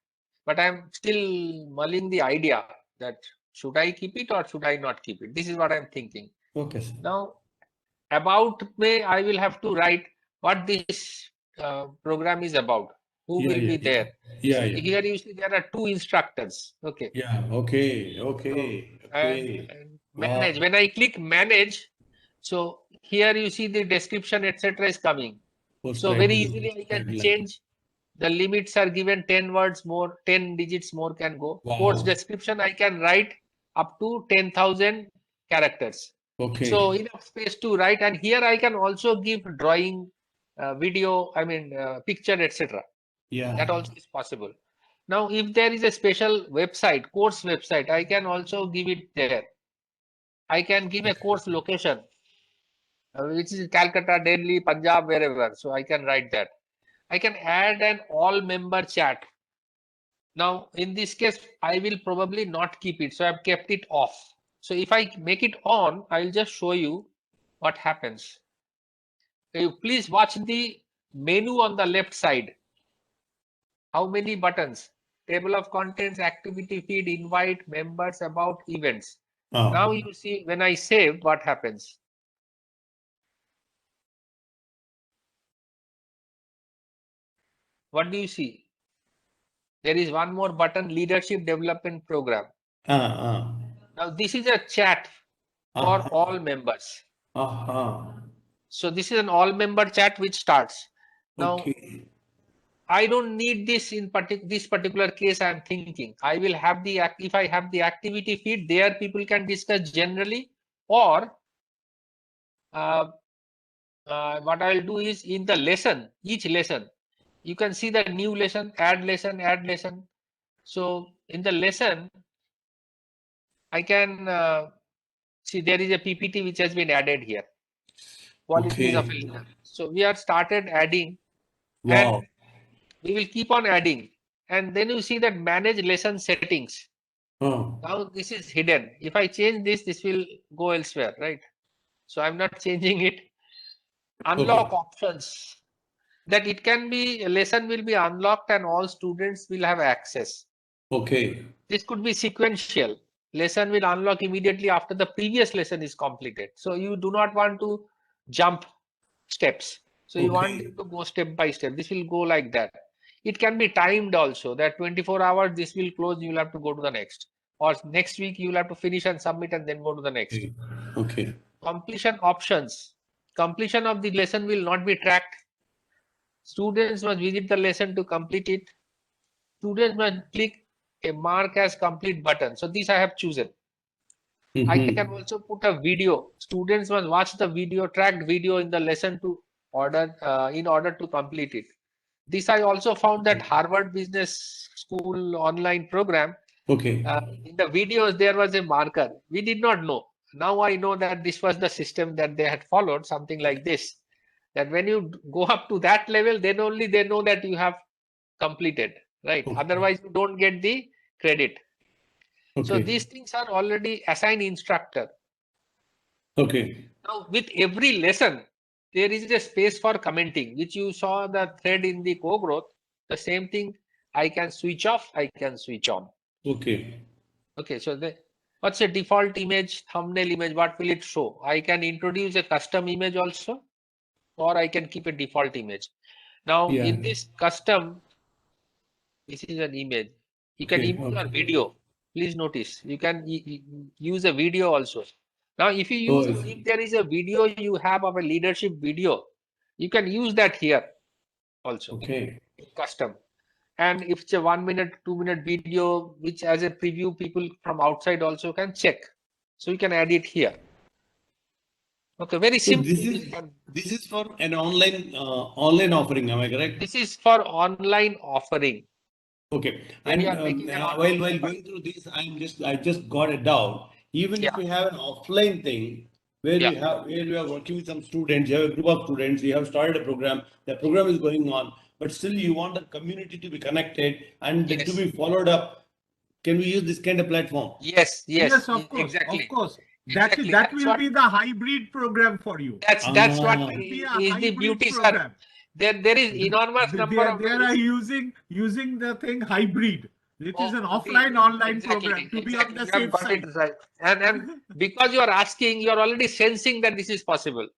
but I'm still mulling the idea that should I keep it or should I not keep it? This is what I'm thinking. Okay, sir. Now, about me, I will have to write what this program is about. Who will be there? Yeah. Here you see there are two instructors. Okay. Yeah. Okay. And manage. When I click manage, so here you see the description, etc. is coming. So very easily I can change The limits are given 10 words more, 10 digits more can go. Wow. Course description, I can write up to 10,000 characters. Okay. So enough space to write. And here I can also give drawing, video, picture, etc. Yeah. That also is possible. Now, if there is a special website, course website, I can also give it there. I can give a course location, which is Calcutta, Delhi, Punjab, wherever. So I can write that. I can add an all member chat. Now, in this case, I will probably not keep it. So I've kept it off. So if I make it on, I'll just show you what happens. You please watch the menu on the left side. How many buttons? Table of contents, activity feed, invite, members, about, events. Oh. Now you see when I save, what happens? What do you see? There is one more button, leadership development program. Now this is a chat for all members. So this is an all member chat which starts. Now, Okay. I don't need this in this particular case. I'm thinking I will have the, if I have the activity feed there, people can discuss generally, or what I'll do is in the lesson, each lesson, you can see the new lesson, add lesson, add lesson. So in the lesson, I can see there is a PPT which has been added here. Qualities of a leader. So we have started adding. Wow. And we will keep on adding. And then you see that manage lesson settings. Oh. Now this is hidden. If I change this, this will go elsewhere, right? So I'm not changing it. Unlock options. That it can be, a lesson will be unlocked and all students will have access. Okay. This could be sequential. Lesson will unlock immediately after the previous lesson is completed. So you do not want to jump steps. So you want it to go step by step. This will go like that. It can be timed also, that 24 hours this will close, you will have to go to the next. Or next week you will have to finish and submit and then go to the next. Okay. Completion options. Completion of the lesson will not be tracked. Students must visit the lesson to complete it. Students must click a mark as complete button. So these I have chosen. I can also put a video. Students must watch the video, tracked video in the lesson to in order to complete it. This I also found that Harvard Business School online program. Okay. In the videos there was a marker. We did not know. Now I know that this was the system that they had followed, something like this. That when you go up to that level, then only they know that you have completed, right? Okay. Otherwise you don't get the credit. Okay. So these things are already assigned instructor. Okay. Now with every lesson, there is a space for commenting, which you saw the thread in the co-growth. The same thing, I can switch off, I can switch on. Okay. Okay, so what's a default image, thumbnail image, what will it show? I can introduce a custom image also, or I can keep a default image. Now in this custom, this is an image. You can use a video. Please notice, you can use a video also. Now, if you use, if there is a video you have of a leadership video, you can use that here also. Okay. Custom. And if it's a 1 minute, 2 minute video, which as a preview, people from outside also can check. So you can add it here. Okay, very simple. This is for an online offering. Am I correct? This is for online offering. Okay. And while going through this, I just got a doubt. Even if you have an offline thing where you are working with some students, you have a group of students, you have started a program, the program is going on, but still you want the community to be connected and to be followed up. Can we use this kind of platform? Yes, Of course, exactly. Of course. That will be the hybrid program for you. That's what is the beauty, sir. There is enormous number of. They are using the thing hybrid. It is an offline online program to be on the safe side. Right. And because you are asking, you are already sensing that this is possible.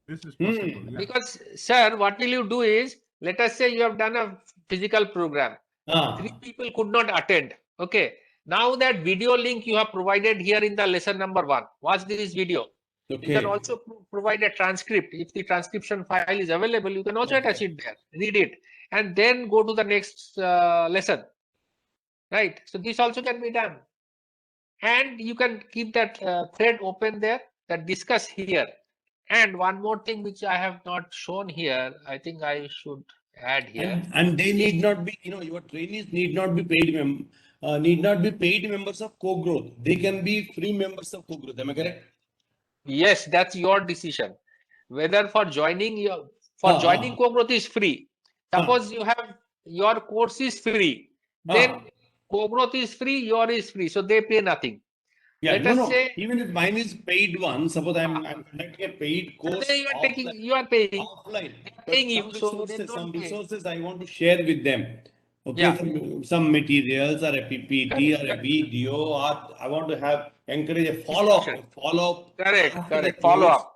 This is possible. Yeah. Because, sir, what will you do is, let us say you have done a physical program. 3 people could not attend. Okay. Now that video link you have provided here in the lesson number 1. Watch this video. Okay. You can also provide a transcript. If the transcription file is available, you can also attach it there. Read it. and then go to the next lesson, right? So this also can be done, and you can keep that thread open there, that discuss here. And one more thing which I have not shown here, I think I should add here. And they need not be, your trainees need not be need not be paid members of Co-Growth. They can be free members of Co-Growth. Am I correct? Yes, that's your decision. Whether for joining Co-Growth is free. Suppose you have your course is free, then Co-Growth is free, your is free, so they pay nothing. Yeah, Let us say even if mine is paid one, suppose I'm conducting a paid course then you are paying. offline, but Paying you, so they some don't pay. resources I want to share with them. Okay, Yeah. some materials or a PPT or a video, or I want to encourage a follow-up. Correct. after the Follow course. up.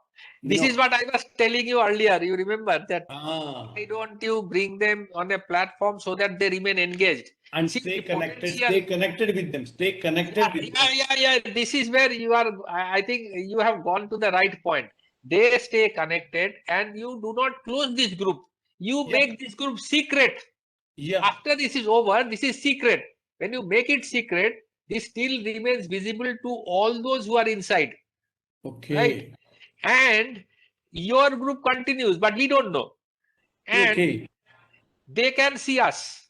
This is what I was telling you earlier. You remember that? Ah, Why don't you bring them on a platform so that they remain engaged? and See, stay the connected. potential- Stay connected with them. Stay connected with them. Yeah. This is where you are. I think you have gone to the right point. They stay connected, and you do not close this group. You Yeah. make this group secret. Yeah. After this is over, this is secret. When you make it secret, this still remains visible to all those who are inside. Okay. Right. And your group continues, but we don't know. And Okay. they can see us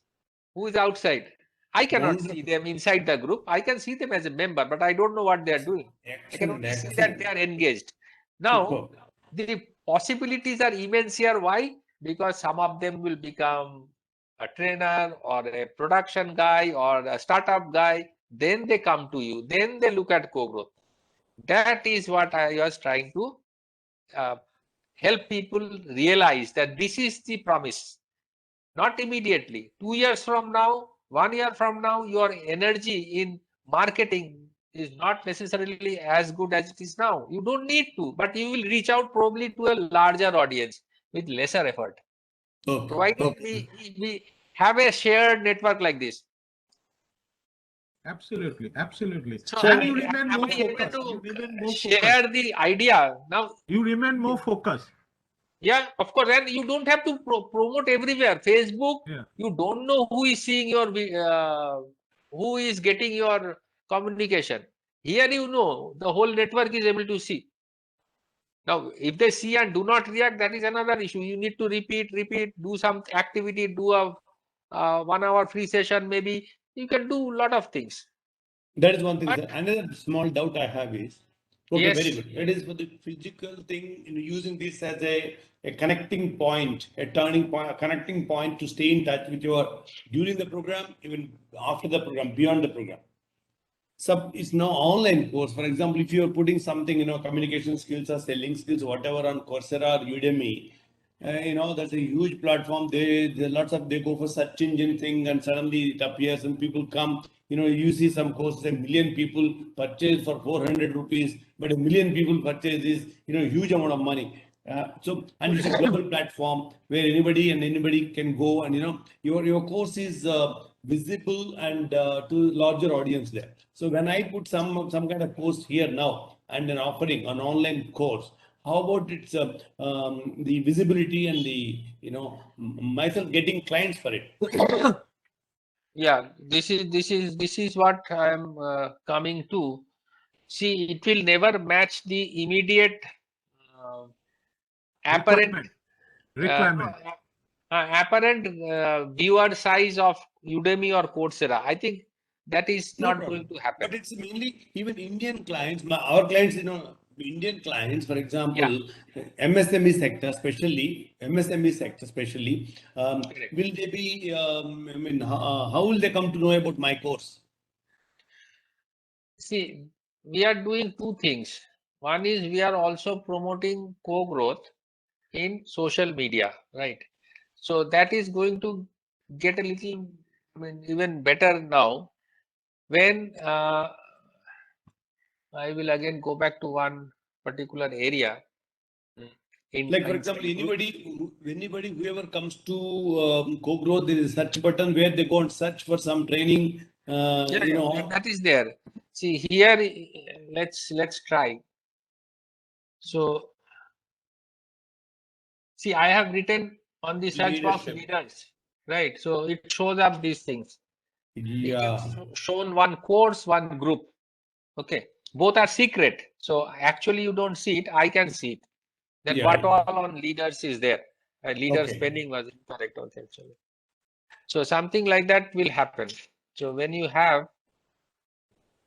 who is outside. I cannot Wonderful. see them inside the group. I can see them as a member, but I don't know what they are doing. I can Excellent. only see that Excellent. they are engaged. Now, Superb. the possibilities are immense here. Why? Because some of them will become a trainer or a production guy or a startup guy. Then they come to you. Then they look at Co-Growth. That is what I was trying to help people realize, that this is the promise. Not immediately. 2 years from now, 1 year from now, your energy in marketing is not necessarily as good as it is now. You don't need to, but you will reach out probably to a larger audience with lesser effort. Okay. Provided we have a shared network like this. Absolutely. So And you remain am more I able focused. to You remain more share focused. the idea now? You remain more focused. Yeah, of course, and you don't have to promote everywhere. Facebook, Yeah. you don't know who is seeing your, who is getting your communication. Here, you know, the whole network is able to see. Now, if they see and do not react, that is another issue. You need to repeat, do some activity, do a 1 hour free session, maybe. You can do a lot of things. That is one thing, But- sir. Another small doubt I have is, okay, Yes. very good. It is for the physical thing, using this as a connecting point, a turning point, a connecting point to stay in touch with during the program, even after the program, beyond the program. It's no online course. For example, if you are putting something, communication skills or selling skills, whatever on Coursera or Udemy, that's a huge platform. They go for search engine thing, and suddenly it appears and people come. You see some courses, 1 million people purchase for 400 rupees, but 1 million people purchase is, huge amount of money. And it's a global platform where anybody can go, and your course is visible and to larger audience there. So when I put some kind of post here now and an offering an online course, how about its the visibility and the myself getting clients for it? Yeah, this is what I am coming to. See, it will never match the immediate apparent Requirement. viewer size of Udemy or Coursera. I think that is No not problem. going to happen. But it's mainly even Indian clients, our clients, Indian clients, for example, MSME sector, especially, Correct. will they be, how will they come to know about my course? See, we are doing two things. One is we are also promoting Co-Growth in social media, right? So that is going to get a little, even better now. When I will again go back to one particular area. Like, for example, whoever comes to Co-Growth, there is a search button where they go and search for some training. That is there. See here, let's try. So, see, I have written on the search box Leadership. leaders. right? So it shows up these things. You Yeah. can shown one course, one group. Okay, both are secret. So actually, you don't see it. I can see it. Then Yeah. what all on leaders is there? Leaders Okay. spending was incorrect also actually. So something like that will happen. So when you have,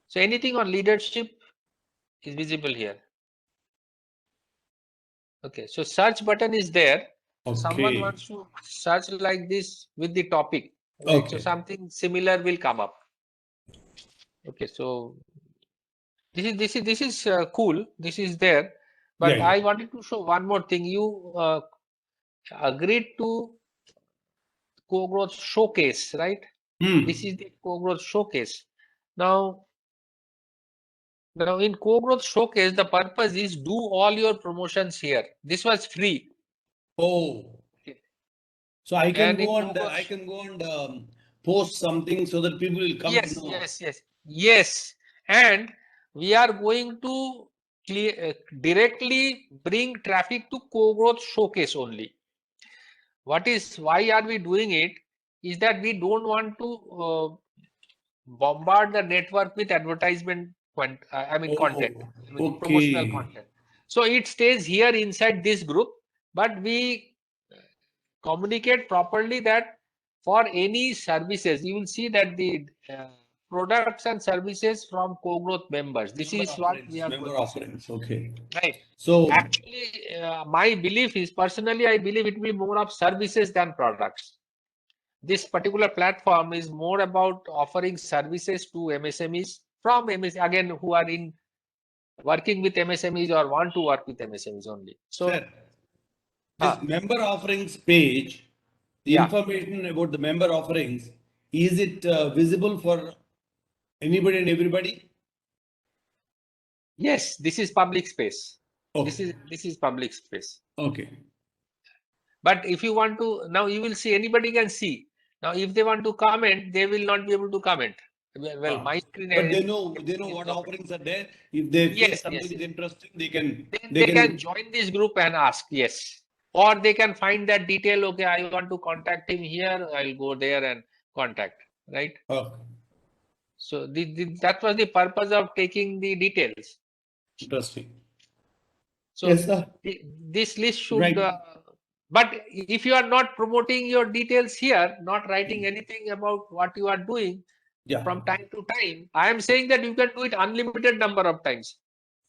so anything on leadership is visible here. Okay, so search button is there. So someone Okay. wants to search like this with the topic, right? So Okay. something similar will come up. Okay, so this is cool. This is there, but Yeah. I Yeah. wanted to show one more thing. You agreed to co-growth showcase, right? This is the co-growth showcase. Now in co-growth showcase, the purpose is do all your promotions here. This was free. Oh. Okay. So I can And in go and post something so that people will come to yes, know. yes. And we are going to directly bring traffic to co-growth showcase only. Why are we doing it? Is that we don't want to bombard the network with advertisement content, I mean promotional Okay. content. So it stays here inside this group, but we communicate properly that for any services, you will see that the products and services from co-growth members. This is what we are Member going to see. offerings. Okay. Right. So Actually, my belief is personally, I believe it will be more of services than products. This particular platform is more about offering services to MSMEs from MSMEs again who are in working with MSMEs or want to work with MSMEs only. So, sir, this member offerings page, the yeah, information about the member offerings, is it visible for anybody and everybody? yes, this is public space. Okay. This is public space. Okay. But if you want to now, you will see anybody can see. Now, if they want to comment, they will not be able to comment. Well, my screen. But they know what offerings are there. If they feel something is interesting, they can join this group and ask. Yes, or they can find that detail. Okay, I want to contact him here. I'll go there and contact. Right. Okay. So that was the purpose of taking the details. Interesting. So Yes, sir. this list should. Right. But if you are not promoting your details here, not writing anything about what you are doing Yeah. from time to time, I am saying that you can do it unlimited number of times.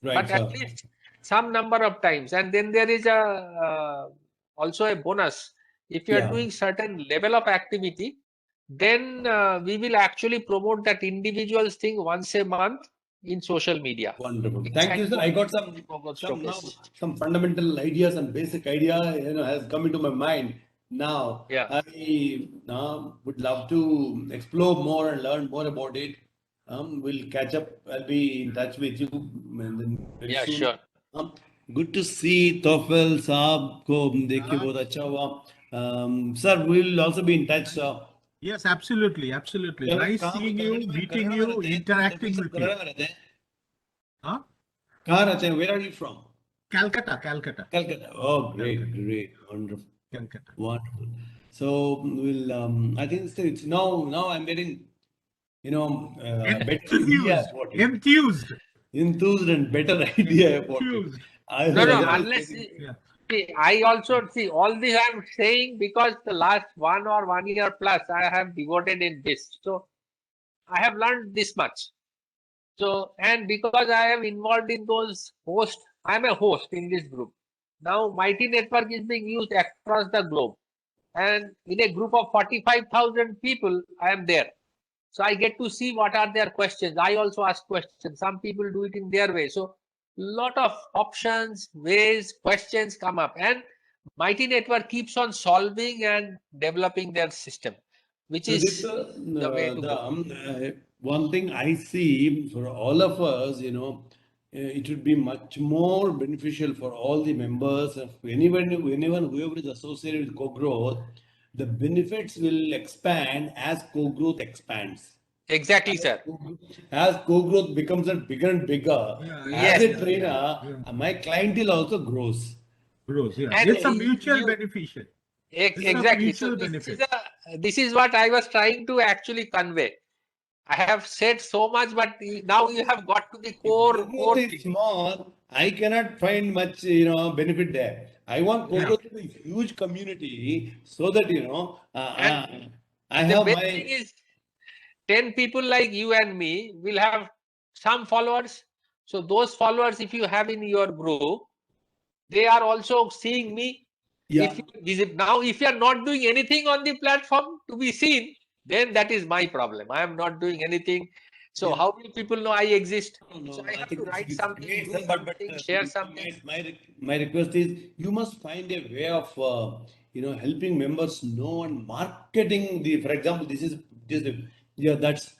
Right, But sir. at least some number of times. And then there is also a bonus. If you are doing certain level of activity, then we will actually promote that individual's thing once a month in social media. Wonderful. Thank you, sir. I got some fundamental ideas and basic idea, has come into my mind. Now, Yeah. I now would love to explore more and learn more about it. We'll catch up. I'll be in touch with you. Very soon. Sure. Good to see Tofel Saab ko dekh ke bahut acha hua. Sir, we'll also be in touch. Yes, absolutely. Nice seeing you, meeting you, interacting with you. Huh? Where are you from? Calcutta. Oh, great. Wonderful. Calcutta. Wonderful. So we'll, I think it's now I'm getting, better idea about it. Enthused and better idea about it. Unless see, I also see all this I'm saying because the last 1 year plus I have devoted in this. So I have learned this much. So, and because I am involved in those hosts, I'm a host in this group. Now Mighty Network is being used across the globe. And in a group of 45,000 people, I am there. So I get to see what are their questions. I also ask questions. Some people do it in their way. So lot of options, ways, questions come up, and Mighty Network keeps on solving and developing their system, which is the way to go. One thing I see for all of us, it would be much more beneficial for all the members of anyone, whoever is associated with co-growth. The benefits will expand as co-growth expands. Exactly, sir. As co-growth becomes bigger and bigger, as a trainer, my clientele also grows. Yeah. It's a mutual beneficial. Exactly. Mutual So benefit. this is what I was trying to actually convey. I have said so much, but now you have got to the core Business is thing. small. I cannot find much, benefit there. I want Yeah. focus on the huge community so that, I The have best thing my, is 10 people like you and me will have some followers. So those followers, if you have in your group, they are also seeing me. yeah. If you visit now, if you are not doing anything on the platform to be seen, then that is my problem. I am not doing anything. So Yeah. how will people know I exist? No, So I I have think to write it's something, great, do sir, something, share something. my request is you must find a way of, helping members know and marketing the, for example, this is, yeah, that's